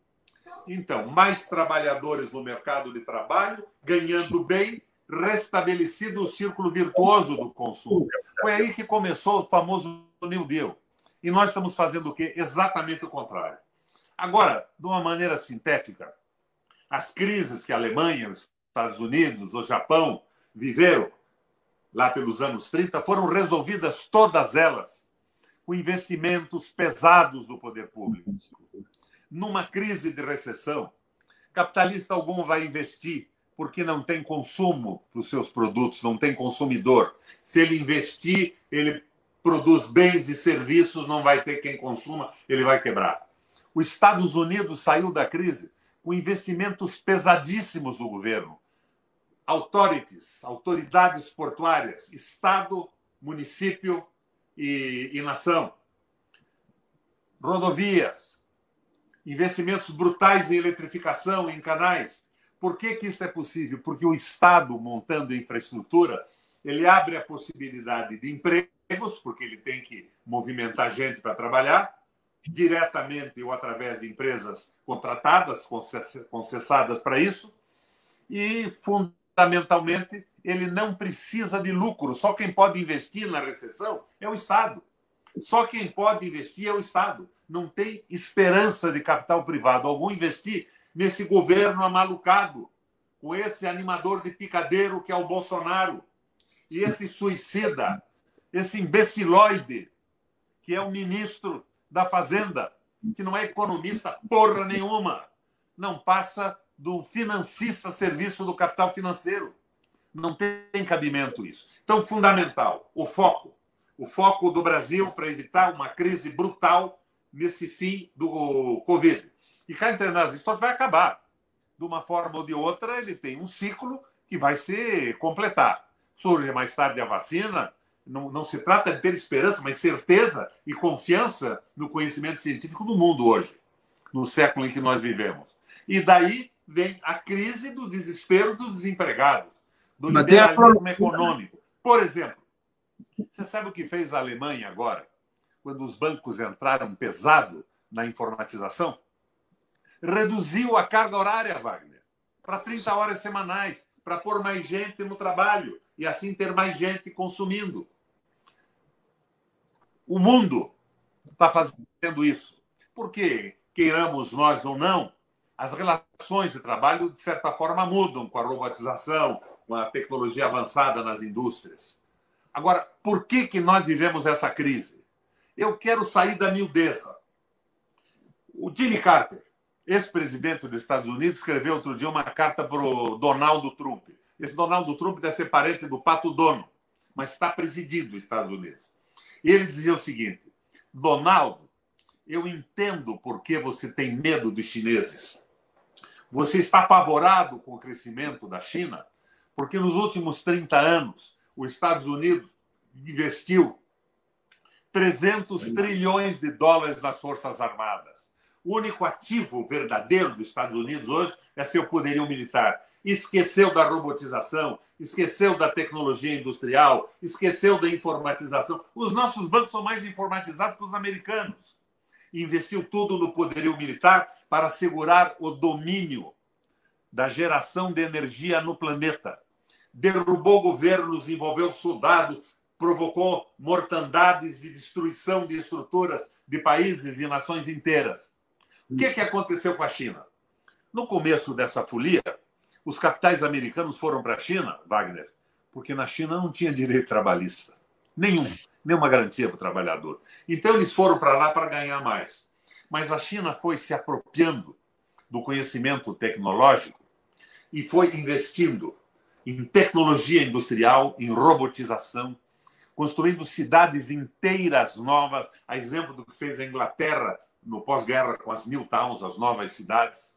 Então, mais trabalhadores no mercado de trabalho, ganhando bem, restabelecido o círculo virtuoso do consumo. Foi aí que começou o famoso New Deal. E nós estamos fazendo o quê? Exatamente o contrário. Agora, de uma maneira sintética, as crises que a Alemanha, os Estados Unidos, o Japão viveram lá pelos anos 30 foram resolvidas todas elas com investimentos pesados do poder público. Numa crise de recessão, capitalista algum vai investir porque não tem consumo para os seus produtos, não tem consumidor. Se ele investir, ele produz bens e serviços, não vai ter quem consuma, ele vai quebrar. Os Estados Unidos saiu da crise com investimentos pesadíssimos do governo. Authorities, autoridades portuárias, Estado, município e nação. Rodovias, investimentos brutais em eletrificação, em canais. Por que isso é possível? Porque o Estado, montando infraestrutura, ele abre a possibilidade de empregos, porque ele tem que movimentar gente para trabalhar, diretamente ou através de empresas contratadas, concessadas para isso, e, fundamentalmente, ele não precisa de lucro. Só quem pode investir na recessão é o Estado. Só quem pode investir é o Estado. Não tem esperança de capital privado algum investir nesse governo amalucado, com esse animador de picadeiro que é o Bolsonaro, e esse suicida, esse imbecilóide, que é o ministro da Fazenda, que não é economista porra nenhuma, não passa do financista a serviço do capital financeiro. Não tem cabimento isso. Então, fundamental, o foco do Brasil para evitar uma crise brutal nesse fim do Covid. E cá entre nós, isso vai acabar. De uma forma ou de outra, ele tem um ciclo que vai se completar. Surge mais tarde a vacina. Não se trata de ter esperança, mas certeza e confiança no conhecimento científico do mundo hoje, no século em que nós vivemos. E daí vem a crise do desespero dos desempregados, do liberalismo econômico. Por exemplo, você sabe o que fez a Alemanha agora, quando os bancos entraram pesado na informatização? Reduziu a carga horária, Wagner, para 30 horas semanais, para pôr mais gente no trabalho e assim ter mais gente consumindo. O mundo está fazendo isso. Porque, queiramos nós ou não, as relações de trabalho, de certa forma, mudam com a robotização, com a tecnologia avançada nas indústrias. Agora, por que nós vivemos essa crise? Eu quero sair da miudeza. O Jimmy Carter, ex-presidente dos Estados Unidos, escreveu outro dia uma carta para o Donald Trump. Esse Donald Trump deve ser parente do Pato Dono, mas está presidindo os Estados Unidos. E ele dizia o seguinte: Donald, eu entendo por que você tem medo dos chineses. Você está apavorado com o crescimento da China, porque nos últimos 30 anos os Estados Unidos investiu 300 trilhões de dólares nas Forças Armadas. O único ativo verdadeiro dos Estados Unidos hoje é seu poderio militar. Esqueceu da robotização, esqueceu da tecnologia industrial, esqueceu da informatização. Os nossos bancos são mais informatizados que os americanos. Investiu tudo no poderio militar para assegurar o domínio da geração de energia no planeta. Derrubou governos, envolveu soldados, provocou mortandades e destruição de estruturas de países e nações inteiras. O que aconteceu com a China? No começo dessa folia, os capitais americanos foram para a China, Wagner, porque na China não tinha direito trabalhista. Nenhuma garantia para o trabalhador. Então, eles foram para lá para ganhar mais. Mas a China foi se apropriando do conhecimento tecnológico e foi investindo em tecnologia industrial, em robotização, construindo cidades inteiras novas, a exemplo do que fez a Inglaterra no pós-guerra com as New Towns, as novas cidades,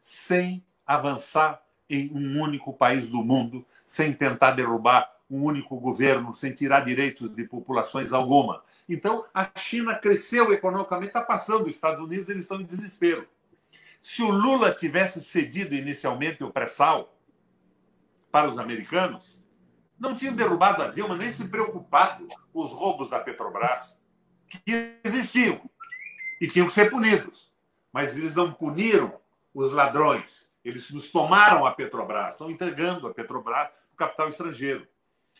sem avançar em um único país do mundo, sem tentar derrubar um único governo, sem tirar direitos de populações alguma. Então, a China cresceu economicamente, está passando os Estados Unidos, eles estão em desespero. Se o Lula tivesse cedido inicialmente o pré-sal para os americanos, não tinham derrubado a Dilma, nem se preocupado com os roubos da Petrobras, que existiam e tinham que ser punidos. Mas eles não puniram os ladrões, eles nos tomaram a Petrobras, estão entregando a Petrobras para o capital estrangeiro.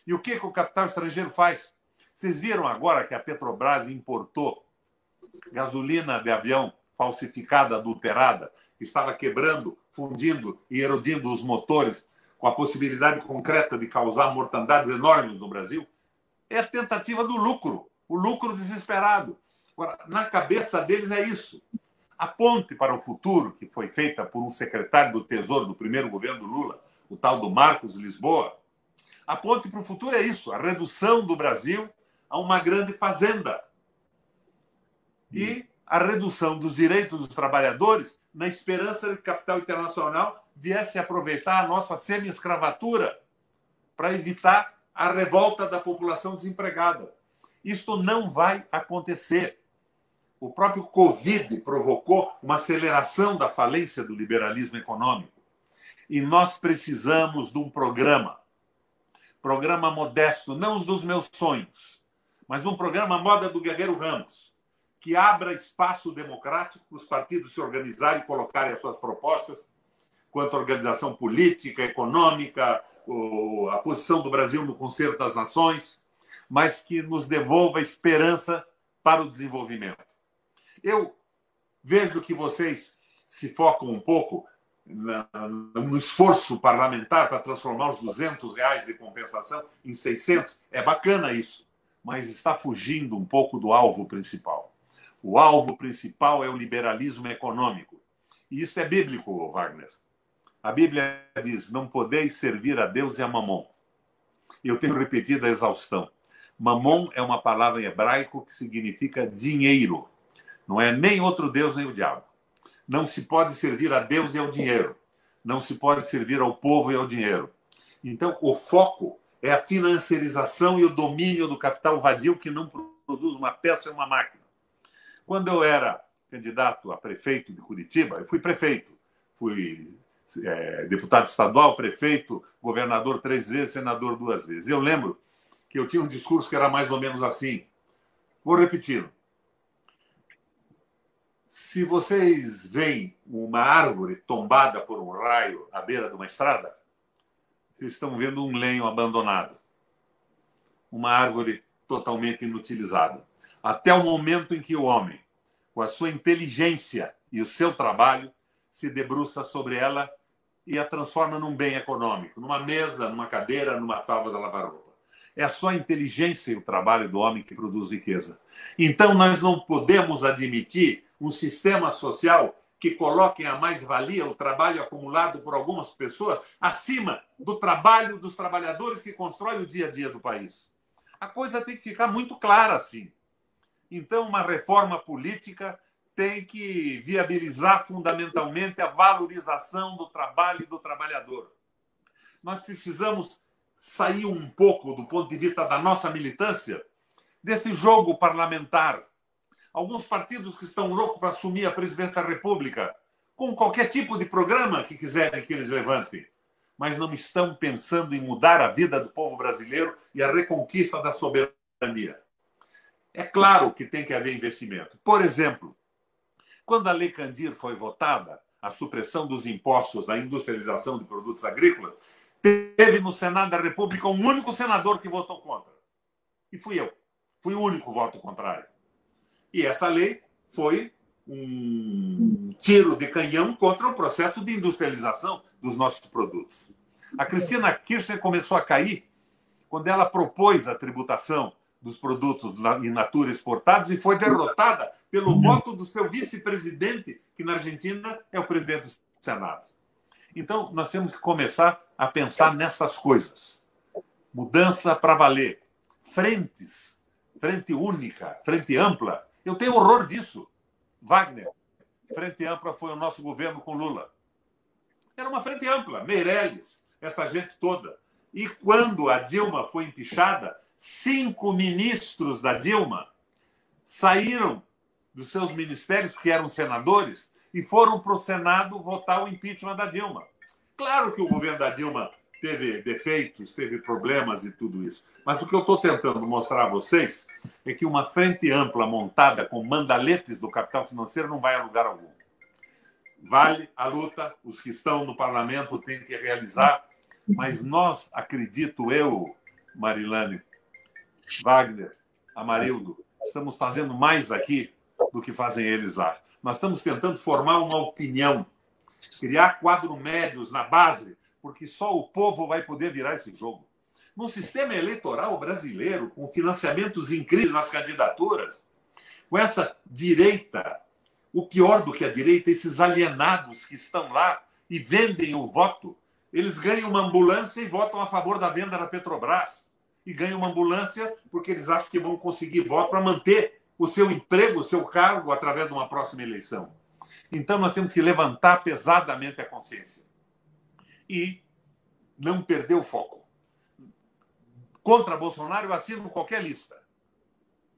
E o que o capital estrangeiro faz? Vocês viram agora que a Petrobras importou gasolina de avião falsificada, adulterada, que estava quebrando, fundindo e erodindo os motores com a possibilidade concreta de causar mortandades enormes no Brasil? É a tentativa do lucro, o lucro desesperado. Agora, na cabeça deles é isso. A ponte para o futuro, que foi feita por um secretário do Tesouro do primeiro governo do Lula, o tal do Marcos Lisboa, a ponte para o futuro é isso, a redução do Brasil a uma grande fazenda. E a redução dos direitos dos trabalhadores na esperança de que o capital internacional viesse a aproveitar a nossa semi-escravatura para evitar a revolta da população desempregada. Isto não vai acontecer. O próprio Covid provocou uma aceleração da falência do liberalismo econômico. E nós precisamos de um programa modesto, não os dos meus sonhos, mas um programa moda do Guerreiro Ramos, que abra espaço democrático para os partidos se organizarem e colocarem as suas propostas quanto à organização política, econômica, a posição do Brasil no concerto das nações, mas que nos devolva esperança para o desenvolvimento. Eu vejo que vocês se focam um pouco no esforço parlamentar para transformar os R$200 de compensação em 600. É bacana isso, mas está fugindo um pouco do alvo principal. O alvo principal é o liberalismo econômico. E isso é bíblico, Wagner. A Bíblia diz, não podeis servir a Deus e a Mamon. E eu tenho repetido a exaustão. Mamon é uma palavra em hebraico que significa dinheiro. Não é nem outro Deus nem o diabo. Não se pode servir a Deus e ao dinheiro. Não se pode servir ao povo e ao dinheiro. Então, o foco é a financiarização e o domínio do capital vadio que não produz uma peça e uma máquina. Quando eu era candidato a prefeito de Curitiba, eu fui prefeito. Fui deputado estadual, prefeito, governador 3 vezes, senador 2 vezes. Eu lembro que eu tinha um discurso que era mais ou menos assim. Vou repetir. Se vocês veem uma árvore tombada por um raio à beira de uma estrada, vocês estão vendo um lenho abandonado. Uma árvore totalmente inutilizada. Até o momento em que o homem, com a sua inteligência e o seu trabalho, se debruça sobre ela e a transforma num bem econômico, numa mesa, numa cadeira, numa tábua de lavar roupa. É só a inteligência e o trabalho do homem que produz riqueza. Então, nós não podemos admitir um sistema social que coloque a mais-valia, o trabalho acumulado por algumas pessoas, acima do trabalho dos trabalhadores que constroem o dia a dia do país. A coisa tem que ficar muito clara assim. Então, uma reforma política tem que viabilizar fundamentalmente a valorização do trabalho e do trabalhador. Nós precisamos sair um pouco, do ponto de vista da nossa militância, desse jogo parlamentar. Alguns partidos que estão loucos para assumir a presidência da República, com qualquer tipo de programa que quiserem que eles levantem, mas não estão pensando em mudar a vida do povo brasileiro e a reconquista da soberania. É claro que tem que haver investimento. Por exemplo, quando a Lei Candir foi votada, a supressão dos impostos da industrialização de produtos agrícolas, teve no Senado da República um único senador que votou contra. E fui eu. Fui o único voto contrário. E essa lei foi um tiro de canhão contra o processo de industrialização dos nossos produtos. A Cristina Kirchner começou a cair quando ela propôs a tributação dos produtos in natura exportados e foi derrotada pelo voto do seu vice-presidente, que na Argentina é o presidente do Senado. Então, nós temos que começar a pensar nessas coisas. Mudança para valer. Frentes. Frente única, frente ampla. Eu tenho horror disso. Wagner, frente ampla foi o nosso governo com Lula. Era uma frente ampla. Meirelles, essa gente toda. E quando a Dilma foi empichada, 5 ministros da Dilma saíram dos seus ministérios, que eram senadores, e foram para o Senado votar o impeachment da Dilma. Claro que o governo da Dilma teve defeitos, teve problemas e tudo isso. Mas o que eu estou tentando mostrar a vocês é que uma frente ampla montada com mandaletes do capital financeiro não vai a lugar algum. Vale a luta, os que estão no parlamento têm que realizar, mas nós, acredito eu, Marilane, Wagner, Amarildo, estamos fazendo mais aqui do que fazem eles lá. Nós estamos tentando formar uma opinião, criar quadros médios na base, porque só o povo vai poder virar esse jogo. No sistema eleitoral brasileiro, com financiamentos incríveis nas candidaturas, com essa direita, o pior do que a direita, esses alienados que estão lá e vendem o voto, eles ganham uma ambulância e votam a favor da venda da Petrobras. E ganham uma ambulância porque eles acham que vão conseguir voto para manter o seu emprego, o seu cargo, através de uma próxima eleição. Então, nós temos que levantar pesadamente a consciência e não perder o foco. Contra Bolsonaro, eu assino qualquer lista.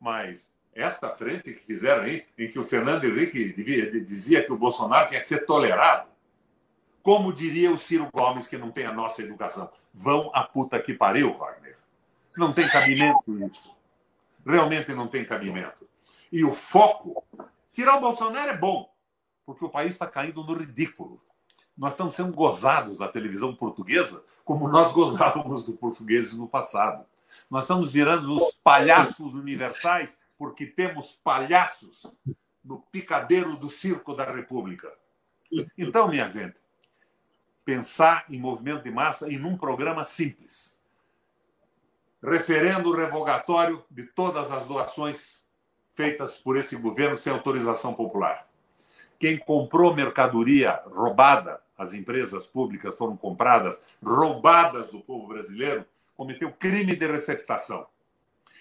Mas esta frente que fizeram aí, em que o Fernando Henrique dizia que o Bolsonaro tinha que ser tolerado, como diria o Ciro Gomes, que não tem a nossa educação, vão a puta que pariu, Wagner. Não tem cabimento isso. Realmente não tem cabimento. E o foco... Tirar o Bolsonaro é bom, porque o país está caindo no ridículo. Nós estamos sendo gozados da televisão portuguesa como nós gozávamos dos portugueses no passado. Nós estamos virando os palhaços universais porque temos palhaços no picadeiro do circo da República. Então, minha gente, pensar em movimento de massa e num programa simples. Referendo revogatório de todas as doações feitas por esse governo sem autorização popular. Quem comprou mercadoria roubada, as empresas públicas foram compradas, roubadas do povo brasileiro, cometeu crime de receptação.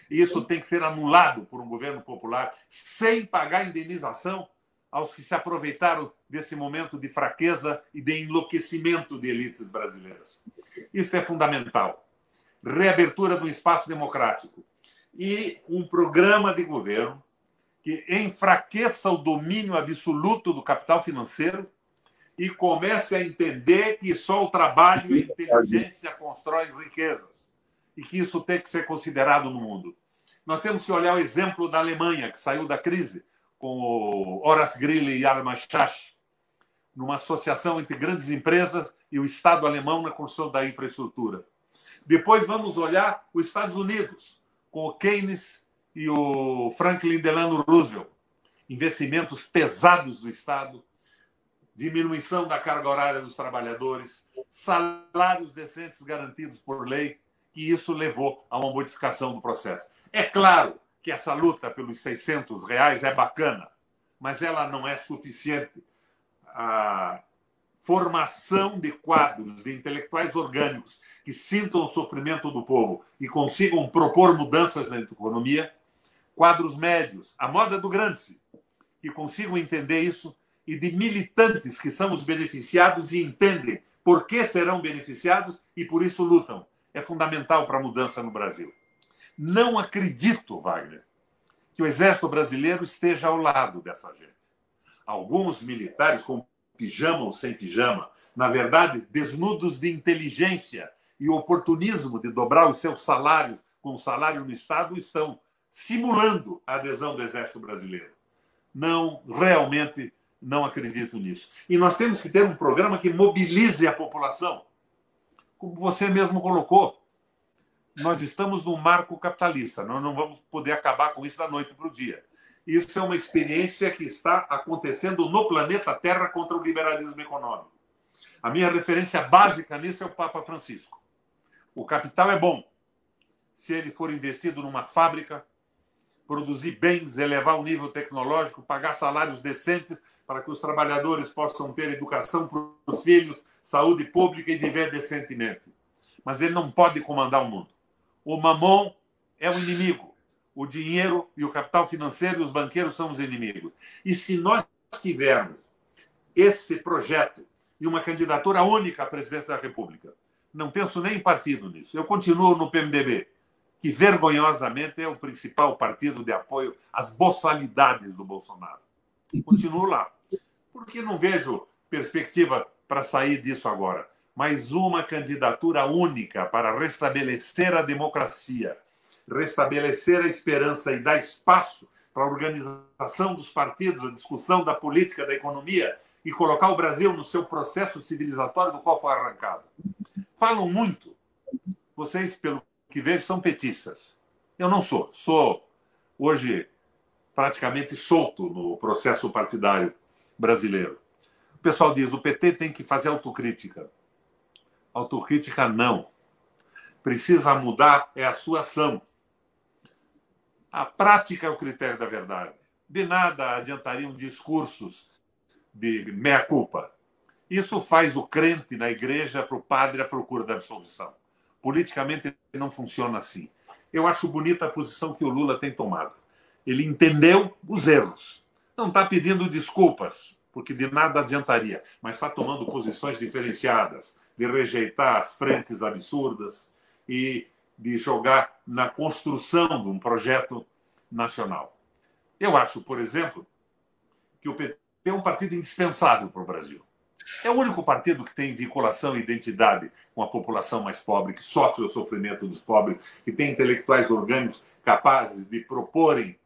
E isso tem que ser anulado por um governo popular sem pagar indenização aos que se aproveitaram desse momento de fraqueza e de enlouquecimento de elites brasileiras. Isso é fundamental. Reabertura do espaço democrático e um programa de governo que enfraqueça o domínio absoluto do capital financeiro e comece a entender que só o trabalho e a inteligência constroem riquezas e que isso tem que ser considerado no mundo. Nós temos que olhar o exemplo da Alemanha, que saiu da crise com o Horace Greeley e Armand Schacht, numa associação entre grandes empresas e o Estado alemão na construção da infraestrutura. Depois vamos olhar os Estados Unidos, com o Keynes e o Franklin Delano Roosevelt. Investimentos pesados do Estado, diminuição da carga horária dos trabalhadores, salários decentes garantidos por lei, que isso levou a uma modificação do processo. É claro que essa luta pelos R$600 é bacana, mas ela não é suficiente. A formação de quadros, de intelectuais orgânicos que sintam o sofrimento do povo e consigam propor mudanças na economia, quadros médios, a moda do Gramsci, que consigam entender isso, e de militantes que são os beneficiados e entendem por que serão beneficiados e por isso lutam. É fundamental para a mudança no Brasil. Não acredito, Wagner, que o Exército Brasileiro esteja ao lado dessa gente. Alguns militares, com pijama ou sem pijama, na verdade, desnudos de inteligência e oportunismo de dobrar os seus salários com o salário no Estado, estão simulando a adesão do Exército Brasileiro. Não, realmente não acredito nisso. E nós temos que ter um programa que mobilize a população. Como você mesmo colocou, nós estamos num marco capitalista, nós não vamos poder acabar com isso da noite para o dia. Isso é uma experiência que está acontecendo no planeta Terra contra o liberalismo econômico. A minha referência básica nisso é o Papa Francisco. O capital é bom, se ele for investido numa fábrica, produzir bens, elevar o nível tecnológico, pagar salários decentes para que os trabalhadores possam ter educação para os filhos, saúde pública e viver decentemente. Mas ele não pode comandar o mundo. O mamon é o inimigo. O dinheiro e o capital financeiro e os banqueiros são os inimigos. E se nós tivermos esse projeto e uma candidatura única à presidência da República, não penso nem em partido nisso. Eu continuo no PMDB, que vergonhosamente é o principal partido de apoio às boçalidades do Bolsonaro. Continuo lá, porque não vejo perspectiva para sair disso agora. Mas uma candidatura única para restabelecer a democracia, restabelecer a esperança e dar espaço para a organização dos partidos, a discussão da política, da economia e colocar o Brasil no seu processo civilizatório do qual foi arrancado. Falam muito. Vocês, pelo que vejo, são petistas. Eu não sou. Sou, hoje, praticamente solto no processo partidário brasileiro. O pessoal diz, o PT tem que fazer autocrítica. Autocrítica, não. Precisa mudar é a sua ação. A prática é o critério da verdade. De nada adiantariam discursos de meia-culpa. Isso faz o crente na igreja para o padre à procura da absolvição. Politicamente não funciona assim. Eu acho bonita a posição que o Lula tem tomado. Ele entendeu os erros. Não está pedindo desculpas, porque de nada adiantaria, mas está tomando posições diferenciadas, de rejeitar as frentes absurdas e de jogar na construção de um projeto nacional. Eu acho, por exemplo, que o PT é um partido indispensável para o Brasil. É o único partido que tem vinculação e identidade com a população mais pobre, que sofre o sofrimento dos pobres, que tem intelectuais orgânicos capazes de proporem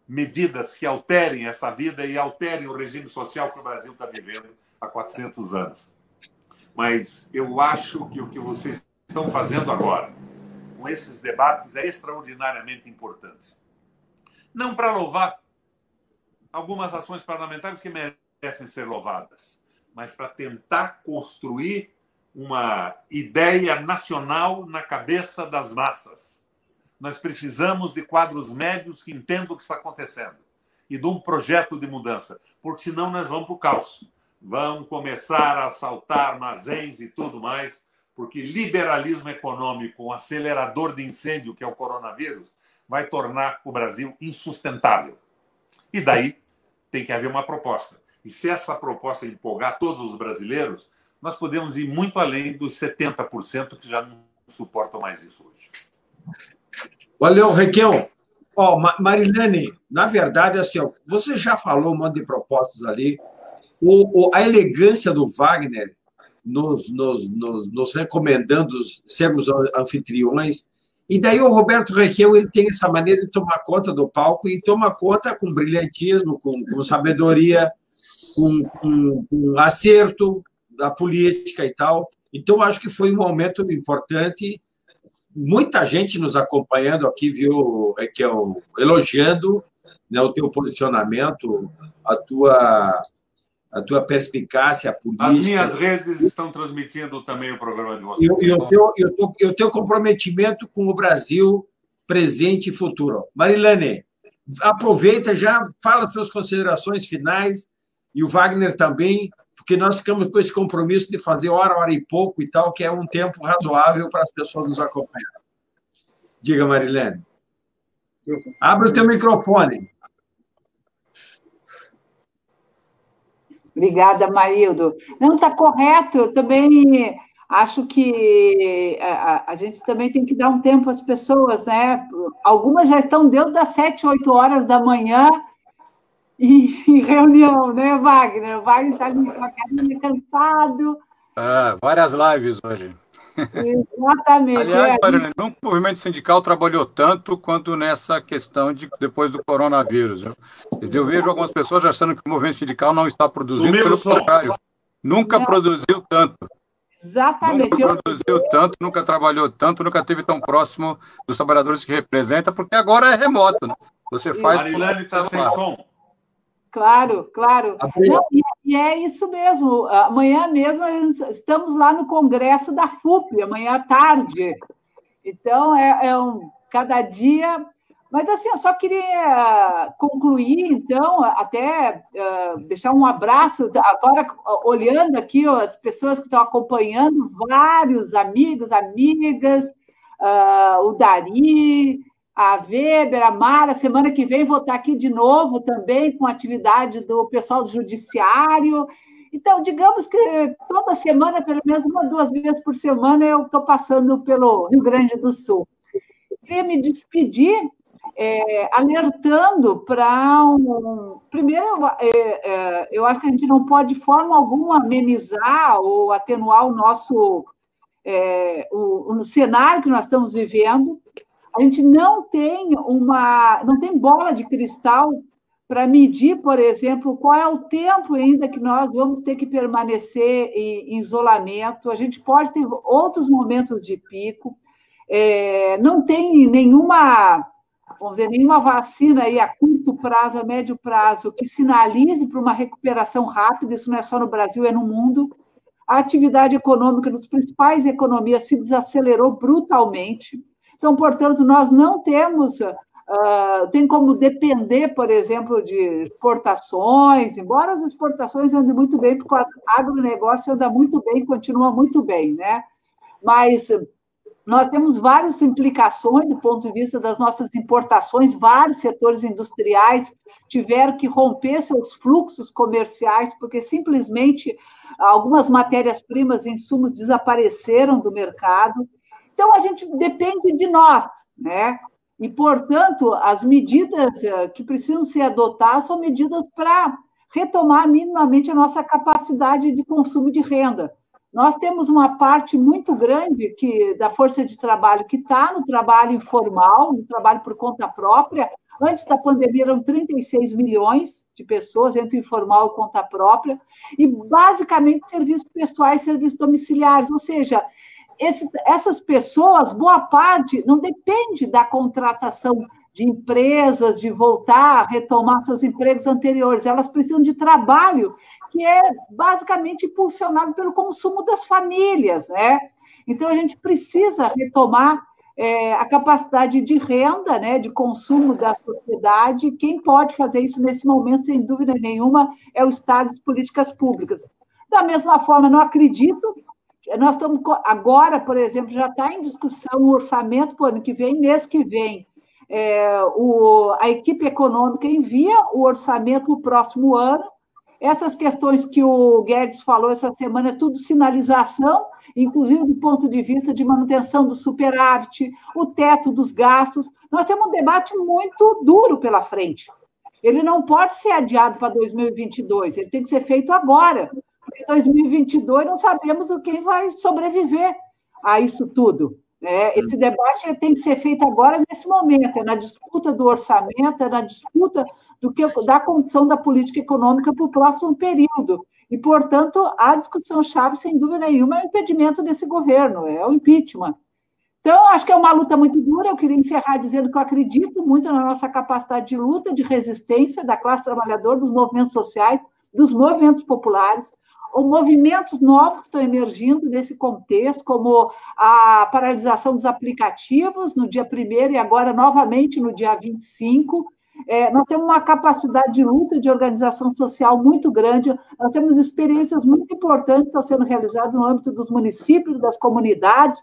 medidas que alterem essa vida e alterem o regime social que o Brasil está vivendo há 400 anos. Mas eu acho que o que vocês estão fazendo agora, com esses debates, é extraordinariamente importante. Não para louvar algumas ações parlamentares que merecem ser louvadas, mas para tentar construir uma ideia nacional na cabeça das massas. Nós precisamos de quadros médios que entendam o que está acontecendo e de um projeto de mudança, porque senão nós vamos para o caos. Vão começar a assaltar armazéns e tudo mais, porque liberalismo econômico, um acelerador de incêndio, que é o coronavírus, vai tornar o Brasil insustentável. E daí tem que haver uma proposta. E se essa proposta empolgar todos os brasileiros, nós podemos ir muito além dos 70% que já não suportam mais isso hoje. Valeu, Requião. Marilene, na verdade, assim, você já falou um monte de propostas ali. A elegância do Wagner nos recomendando sermos anfitriões. E daí o Roberto Requião, ele tem essa maneira de tomar conta do palco e toma conta com brilhantismo, com sabedoria, com acerto da política e tal. Então, acho que foi um momento importante. Muita gente nos acompanhando aqui, viu, Requião, elogiando, né, o teu posicionamento, a tua perspicácia política. As minhas redes estão transmitindo também o programa de vocês. E o teu comprometimento com o Brasil presente e futuro. Marilene, aproveita, já fala suas considerações finais, e o Wagner também, porque nós ficamos com esse compromisso de fazer hora e pouco e tal, que é um tempo razoável para as pessoas nos acompanharem. Diga, Marilene. Abre o teu microfone. Obrigada, Marildo. Não, está correto. Eu também acho que a gente também tem que dar um tempo às pessoas, né? Algumas já estão dentro das 7, 8 horas da manhã em reunião, né, Wagner? O Wagner está ali com a carinha cansado. Várias lives hoje. Exatamente. Aliás, Marilene, nunca o movimento sindical trabalhou tanto quanto nessa questão depois do coronavírus. Eu vejo algumas pessoas achando que o movimento sindical não está produzindo, pelo contrário. Nunca produziu tanto. Exatamente. Nunca produziu tanto, nunca trabalhou tanto, nunca esteve tão próximo dos trabalhadores que representa, porque agora é remoto. Né? Você faz... Marilene está sem som. Claro. Não, e é isso mesmo. Amanhã mesmo estamos lá no Congresso da FUP, amanhã à tarde. Então, cada dia... Mas, assim, eu só queria concluir, então, até deixar um abraço, agora, olhando aqui as pessoas que estão acompanhando, vários amigos, amigas, o Dari, a Weber, a Mara, semana que vem vou estar aqui de novo também com atividade do pessoal do Judiciário. Então, digamos que toda semana, pelo menos 1 ou 2 vezes por semana, eu estou passando pelo Rio Grande do Sul. Queria me despedir alertando para Primeiro, eu acho que a gente não pode, de forma alguma, amenizar ou atenuar o nosso o cenário que nós estamos vivendo. A gente não tem bola de cristal para medir, por exemplo, qual é o tempo ainda que nós vamos ter que permanecer em isolamento. A gente pode ter outros momentos de pico. Não tem nenhuma vacina aí a curto prazo, a médio prazo, que sinalize para uma recuperação rápida. Isso não é só no Brasil, é no mundo. A atividade econômica das principais economias se desacelerou brutalmente. Então, portanto, nós não tem como depender, por exemplo, de exportações, embora as exportações andem muito bem, porque o agronegócio anda muito bem, continua muito bem, né? Mas nós temos várias implicações do ponto de vista das nossas importações, vários setores industriais tiveram que romper seus fluxos comerciais, porque simplesmente algumas matérias-primas e insumos desapareceram do mercado. Então, a gente depende de nós, né? E, portanto, as medidas que precisam ser adotadas são medidas para retomar minimamente a nossa capacidade de consumo de renda. Nós temos uma parte muito grande da força de trabalho que está no trabalho informal, no trabalho por conta própria. Antes da pandemia, eram 36 milhões de pessoas entre informal e conta própria, e basicamente serviços pessoais, serviços domiciliares, ou seja, essas pessoas, boa parte, não depende da contratação de empresas, de voltar a retomar seus empregos anteriores, elas precisam de trabalho que é basicamente impulsionado pelo consumo das famílias, né? Então, a gente precisa retomar a capacidade de renda, né, de consumo da sociedade. Quem pode fazer isso nesse momento, sem dúvida nenhuma, é o Estado e as políticas públicas. Da mesma forma, não acredito. Nós estamos agora, por exemplo, já está em discussão o orçamento para o ano que vem, mês que vem. A equipe econômica envia o orçamento para o próximo ano. Essas questões que o Guedes falou essa semana, é tudo sinalização, inclusive do ponto de vista de manutenção do superávit, o teto dos gastos. Nós temos um debate muito duro pela frente. Ele não pode ser adiado para 2022, ele tem que ser feito agora. Porque em 2022 não sabemos quem vai sobreviver a isso tudo. Esse debate tem que ser feito agora, nesse momento, na disputa do orçamento, na disputa da condição da política econômica para o próximo período. E, portanto, a discussão-chave, sem dúvida nenhuma, é o impedimento desse governo, é o impeachment. Então, acho que é uma luta muito dura. Eu queria encerrar dizendo que eu acredito muito na nossa capacidade de luta, de resistência da classe trabalhadora, dos movimentos sociais, dos movimentos populares. Os movimentos novos estão emergindo nesse contexto, como a paralisação dos aplicativos no dia 1º e agora novamente no dia 25. Nós temos uma capacidade de luta, de organização social muito grande, nós temos experiências muito importantes que estão sendo realizadas no âmbito dos municípios, das comunidades,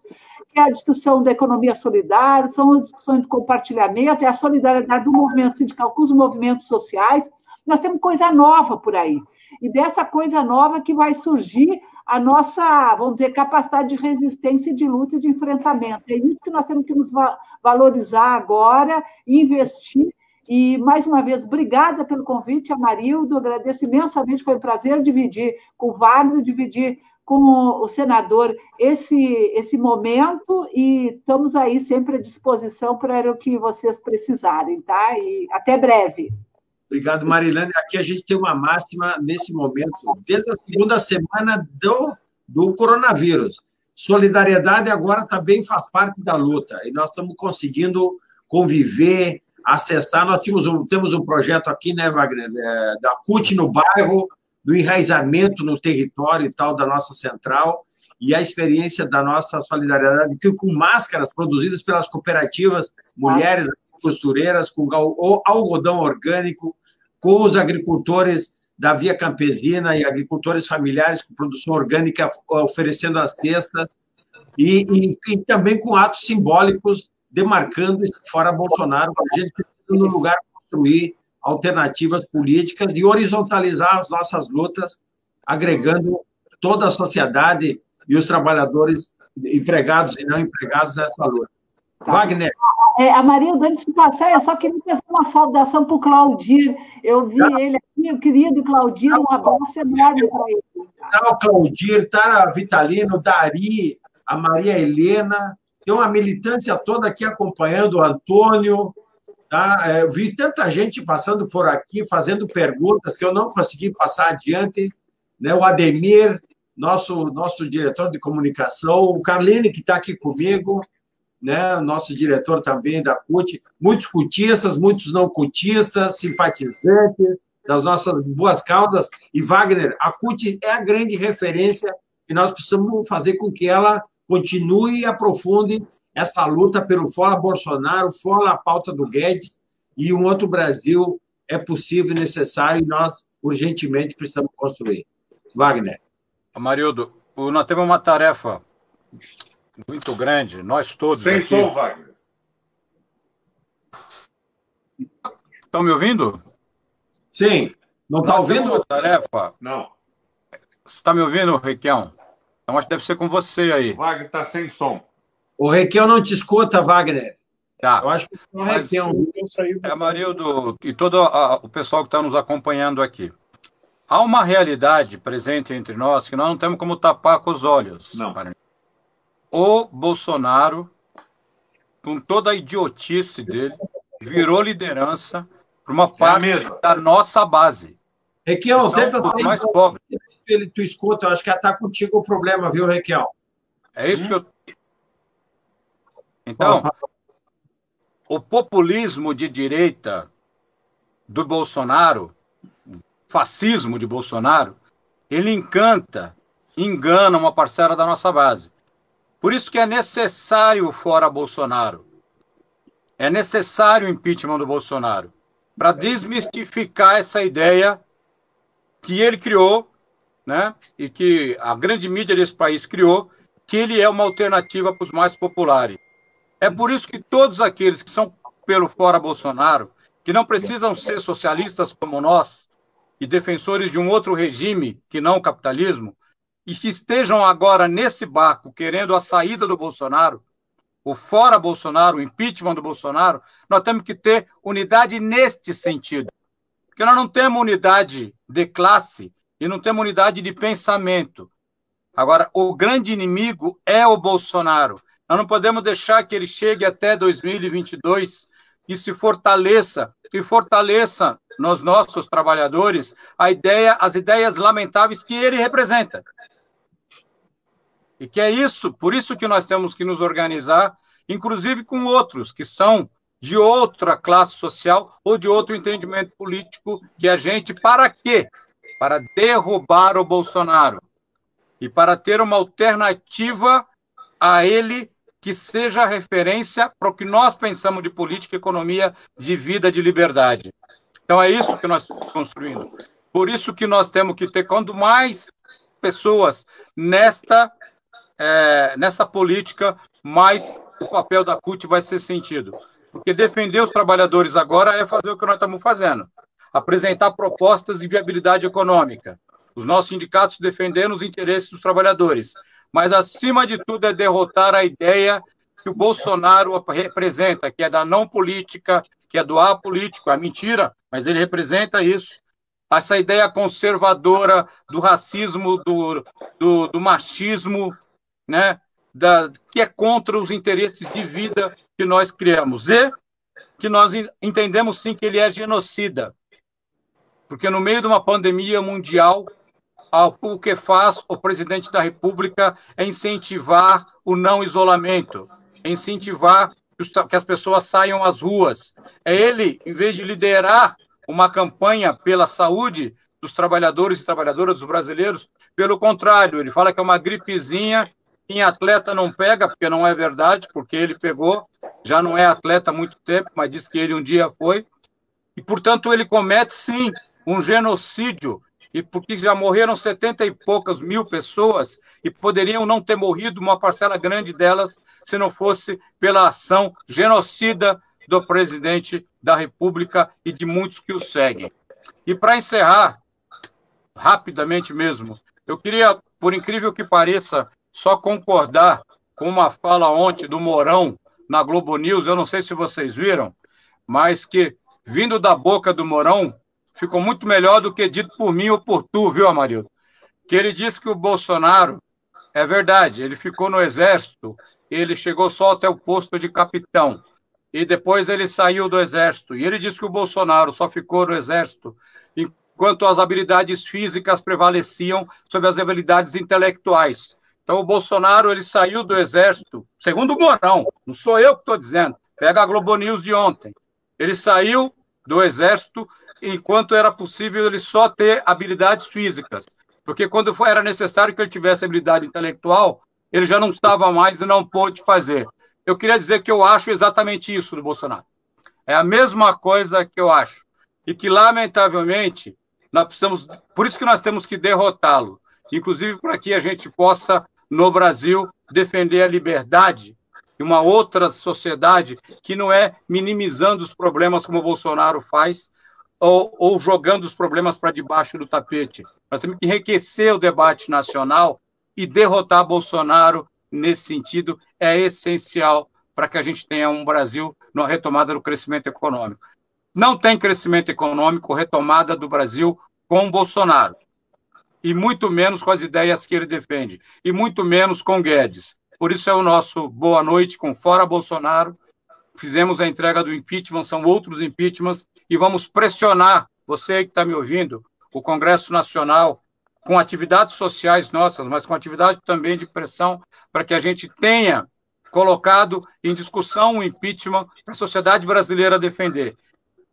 que é a discussão da economia solidária, são as discussões de compartilhamento, é a solidariedade do movimento sindical com os movimentos sociais. Nós temos coisa nova por aí. E dessa coisa nova que vai surgir a nossa, vamos dizer, capacidade de resistência, de luta e de enfrentamento. É isso que nós temos que nos valorizar agora, investir. E, mais uma vez, obrigada pelo convite, Amarildo, agradeço imensamente, foi um prazer dividir com o Wagner, dividir com o senador esse momento, e estamos aí sempre à disposição para o que vocês precisarem, tá? E até breve. Obrigado, Marilane. Aqui a gente tem uma máxima nesse momento, desde a segunda semana do coronavírus. Solidariedade agora também faz parte da luta, e nós estamos conseguindo conviver, acessar. Nós temos um projeto aqui, né, Wagner, da CUT no bairro, do enraizamento no território e tal da nossa central, e a experiência da nossa solidariedade, que com máscaras produzidas pelas cooperativas, mulheres costureiras, com algodão orgânico, com os agricultores da Via Campesina e agricultores familiares com produção orgânica oferecendo as cestas, e também com atos simbólicos demarcando fora Bolsonaro, para a gente, no lugar, construir alternativas políticas e horizontalizar as nossas lutas, agregando toda a sociedade e os trabalhadores empregados e não empregados nessa luta. Tá. Wagner. A Marilda, antes de passar, eu só queria fazer uma saudação para o Claudir. Eu vi ele aqui, o querido Claudir, um abraço enorme para ele. Tá o Claudir, tá a Vitalino, Dari, a Maria Helena, tem uma militância toda aqui acompanhando o Antônio. Tá? Eu vi tanta gente passando por aqui, fazendo perguntas que eu não consegui passar adiante. Né? O Ademir, nosso diretor de comunicação, o Carline, que está aqui comigo, né? Nosso diretor também da CUT, muitos cutistas, muitos não cutistas, simpatizantes das nossas boas causas. E, Wagner, a CUT é a grande referência e nós precisamos fazer com que ela continue e aprofunde essa luta pelo fora Bolsonaro, fora a pauta do Guedes, e um outro Brasil é possível e necessário e nós urgentemente precisamos construir. Wagner. Marildo, nós temos uma tarefa muito grande, nós todos. Sem aqui. som, Wagner. Estão me ouvindo? Sim. Não está ouvindo? Uma tarefa? Não. Você está me ouvindo, Requião? Então acho que deve ser com você aí. O Wagner está sem som. O Requião não te escuta, Wagner. Tá. Eu acho que o Requião. Marildo e todo o pessoal que está nos acompanhando aqui. Há uma realidade presente entre nós que nós não temos como tapar com os olhos. Não. O Bolsonaro, com toda a idiotice dele, virou liderança para uma parte da nossa base. Requião, tenta ser mais pobres. Tu escuta, eu acho que está contigo o problema, viu, Requião? É isso que eu... Então, o populismo de direita do Bolsonaro, o fascismo de Bolsonaro, ele engana uma parcela da nossa base. Por isso que é necessário fora Bolsonaro. É necessário o impeachment do Bolsonaro para desmistificar essa ideia que ele criou, né? E que a grande mídia desse país criou, que ele é uma alternativa para os mais populares. É por isso que todos aqueles que são pelo fora Bolsonaro, que não precisam ser socialistas como nós, e defensores de um outro regime que não o capitalismo, e que estejam agora nesse barco querendo a saída do Bolsonaro, o fora Bolsonaro, o impeachment do Bolsonaro, nós temos que ter unidade neste sentido. Porque nós não temos unidade de classe e não temos unidade de pensamento. Agora, o grande inimigo é o Bolsonaro. Nós não podemos deixar que ele chegue até 2022 e se fortaleça, nos nossos trabalhadores as ideias lamentáveis que ele representa. E que é isso, por isso que nós temos que nos organizar, inclusive com outros que são de outra classe social ou de outro entendimento político que a gente, para quê? Para derrubar o Bolsonaro e para ter uma alternativa a ele que seja referência para o que nós pensamos de política, economia, de vida, de liberdade. Então é isso que nós estamos construindo. Por isso que nós temos que ter, quanto mais pessoas nesta política, mais o papel da CUT vai ser sentido. Porque defender os trabalhadores agora é fazer o que nós estamos fazendo. Apresentar propostas de viabilidade econômica. Os nossos sindicatos defendendo os interesses dos trabalhadores. Mas, acima de tudo, é derrotar a ideia que o Bolsonaro representa, que é da não política, que é do apolítico. É mentira, mas ele representa isso. Essa ideia conservadora do racismo, do machismo, né? Que é contra os interesses de vida que nós criamos. E que nós entendemos, sim, que ele é genocida. Porque no meio de uma pandemia mundial, o que faz o presidente da República é incentivar o não isolamento, é incentivar que as pessoas saiam às ruas. É ele, em vez de liderar uma campanha pela saúde dos trabalhadores e trabalhadoras, dos brasileiros, Pelo contrário, ele fala que é uma gripezinha, em atleta não pega, porque não é verdade, porque ele pegou, já não é atleta há muito tempo, mas diz que ele um dia foi, e, portanto, ele comete, sim, um genocídio, e porque já morreram 70 e poucas mil pessoas, e poderiam não ter morrido uma parcela grande delas, se não fosse pela ação genocida do presidente da República e de muitos que o seguem. E, para encerrar, rapidamente mesmo, eu queria, por incrível que pareça, só concordar com uma fala ontem do Mourão na Globo News, eu não sei se vocês viram, mas que, vindo da boca do Mourão, ficou muito melhor do que dito por mim ou por tu, viu, Amarildo? Que ele disse que o Bolsonaro, é verdade, ele ficou no Exército, ele chegou só até o posto de capitão, e depois ele saiu do Exército, e ele disse que o Bolsonaro só ficou no Exército enquanto as habilidades físicas prevaleciam sobre as habilidades intelectuais. Então, o Bolsonaro, ele saiu do Exército, segundo o Mourão, não sou eu que estou dizendo, pega a Globo News de ontem. Ele saiu do Exército enquanto era possível ele só ter habilidades físicas, porque quando era necessário que ele tivesse habilidade intelectual, ele já não estava mais e não pôde fazer. Eu queria dizer que eu acho exatamente isso do Bolsonaro. É a mesma coisa que eu acho. E que, lamentavelmente, nós precisamos... Por isso que nós temos que derrotá-lo. Inclusive para que a gente possa, no Brasil, defender a liberdade e uma outra sociedade que não é minimizando os problemas como o Bolsonaro faz ou jogando os problemas para debaixo do tapete. Nós temos que enriquecer o debate nacional e derrotar Bolsonaro nesse sentido é essencial para que a gente tenha um Brasil numa retomada do crescimento econômico. Não tem crescimento econômico, retomada do Brasil com Bolsonaro, e muito menos com as ideias que ele defende, e muito menos com Guedes. Por isso é o nosso boa noite com Fora Bolsonaro. Fizemos a entrega do impeachment, são outros impeachments, e vamos pressionar, você que está me ouvindo, o Congresso Nacional, com atividades sociais nossas, mas com atividade também de pressão, para que a gente tenha colocado em discussão o impeachment para a sociedade brasileira defender.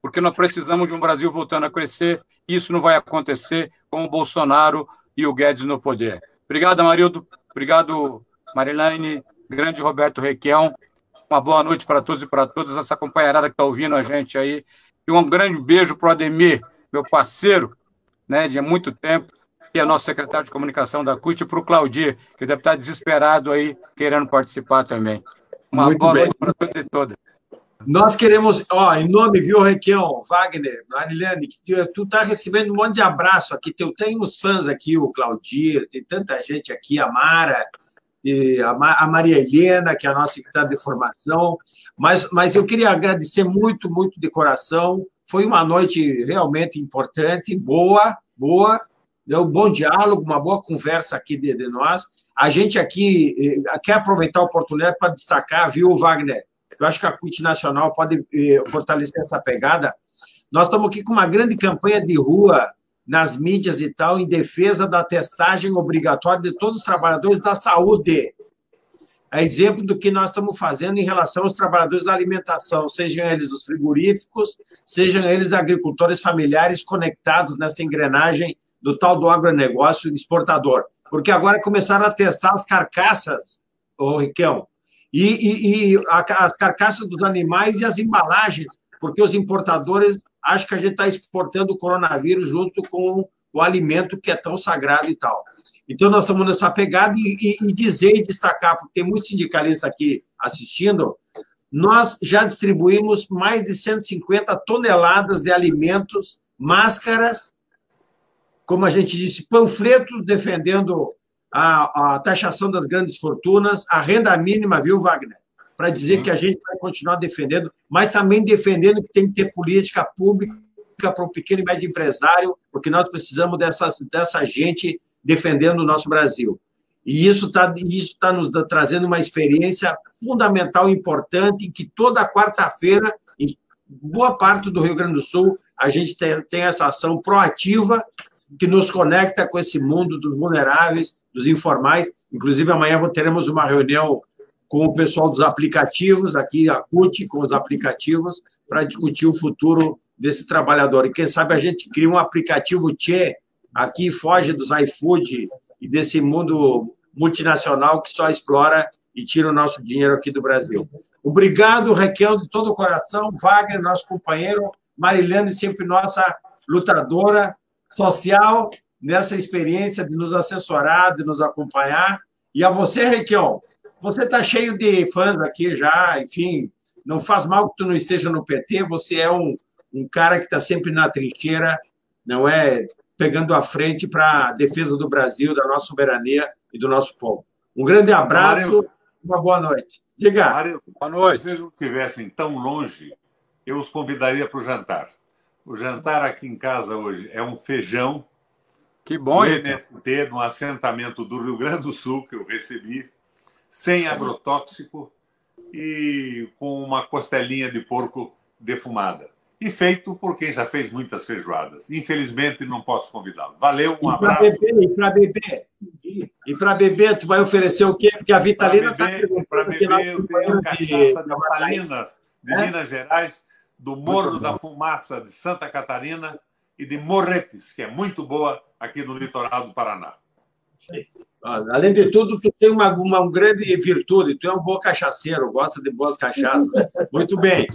Porque nós precisamos de um Brasil voltando a crescer, e isso não vai acontecer com o Bolsonaro e o Guedes no poder. Obrigado, Amarildo. Obrigado, Marilene. Grande Roberto Requião. Uma boa noite para todos e para todas, essa companheirada que está ouvindo a gente aí. E um grande beijo para o Ademir, meu parceiro, né, de há muito tempo, que é nosso secretário de comunicação da CUT, e para o Claudir, que deve estar desesperado aí, querendo participar também. Uma boa noite para todos e todas. Nós queremos, em nome, viu, Requião, Wagner, Marilene, que tu tá recebendo um monte de abraço aqui, tem uns fãs aqui, o Claudir, tem tanta gente aqui, a Mara, a Maria Helena, que é a nossa secretária de formação, mas eu queria agradecer muito, muito de coração, foi uma noite realmente importante, boa, deu um bom diálogo, uma boa conversa aqui de nós. A gente aqui quer aproveitar a oportunidade para destacar, viu, Wagner? Eu acho que a CUT Nacional pode fortalecer essa pegada. Nós estamos aqui com uma grande campanha de rua nas mídias e tal, em defesa da testagem obrigatória de todos os trabalhadores da saúde. É exemplo do que nós estamos fazendo em relação aos trabalhadores da alimentação, sejam eles dos frigoríficos, sejam eles agricultores familiares conectados nessa engrenagem do tal do agronegócio exportador. Porque agora começaram a testar as carcaças, Riquelme, e as carcaças dos animais e as embalagens, porque os importadores acham que a gente está exportando o coronavírus junto com o alimento que é tão sagrado e tal. Então, nós estamos nessa pegada e dizer e destacar, porque tem muitos sindicalistas aqui assistindo, nós já distribuímos mais de 150 toneladas de alimentos, máscaras, como a gente disse, panfletos defendendo a taxação das grandes fortunas, a renda mínima, viu, Wagner? Para dizer que a gente vai continuar defendendo, mas também defendendo que tem que ter política pública para o pequeno e médio empresário, porque nós precisamos dessa gente defendendo o nosso Brasil. E isso tá nos trazendo uma experiência fundamental e importante, em que toda quarta-feira, em boa parte do Rio Grande do Sul, a gente tem essa ação proativa que nos conecta com esse mundo dos vulneráveis, dos informais. Inclusive, amanhã teremos uma reunião com o pessoal dos aplicativos, aqui a CUT, com os aplicativos, para discutir o futuro desse trabalhador. E quem sabe a gente cria um aplicativo Tchê, aqui foge dos iFood e desse mundo multinacional que só explora e tira o nosso dinheiro aqui do Brasil. Obrigado, Requião, de todo o coração. Wagner, nosso companheiro. Marilene, sempre nossa lutadora social nessa experiência de nos assessorar, de nos acompanhar. E a você, Requião, você está cheio de fãs aqui já, enfim, não faz mal que tu não esteja no PT, você é um cara que está sempre na trincheira, não é? Pegando a frente para a defesa do Brasil, da nossa soberania e do nosso povo. Um grande abraço, uma boa noite. Diga. Mário, boa noite. Se vocês não estivessem tão longe, eu os convidaria para o jantar. O jantar aqui em casa hoje é um feijão. Que bom, do MST, no assentamento do Rio Grande do Sul, que eu recebi, sem agrotóxico e com uma costelinha de porco defumada. E feito por quem já fez muitas feijoadas. Infelizmente, não posso convidá-lo. Valeu, um abraço. E para beber, tu vai oferecer o quê? Porque a Vitalina está... Para beber, eu tenho cachaça de Salinas, de Minas Gerais, do Morro da Fumaça, de Santa Catarina, e de Morretes, que é muito boa aqui no litoral do Paraná. Além de tudo, tu tem uma grande virtude, tu é um bom cachaceiro, gosta de boas cachaças. Muito bem.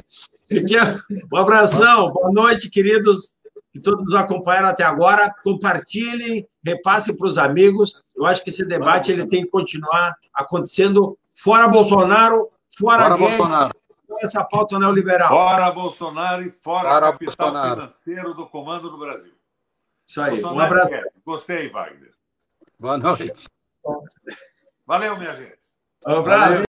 Um abração, boa noite, queridos, que todos nos acompanharam até agora. Compartilhem, repassem para os amigos. Eu acho que esse debate ele tem que continuar acontecendo fora Bolsonaro, fora Bolsonaro. Essa pauta neoliberal. Fora Bolsonaro e fora capital Bolsonaro. Financeiro do comando do Brasil. Isso aí. Bolsonaro, Um abraço. Gostei, Wagner. Boa noite. Valeu, minha gente. Um abraço.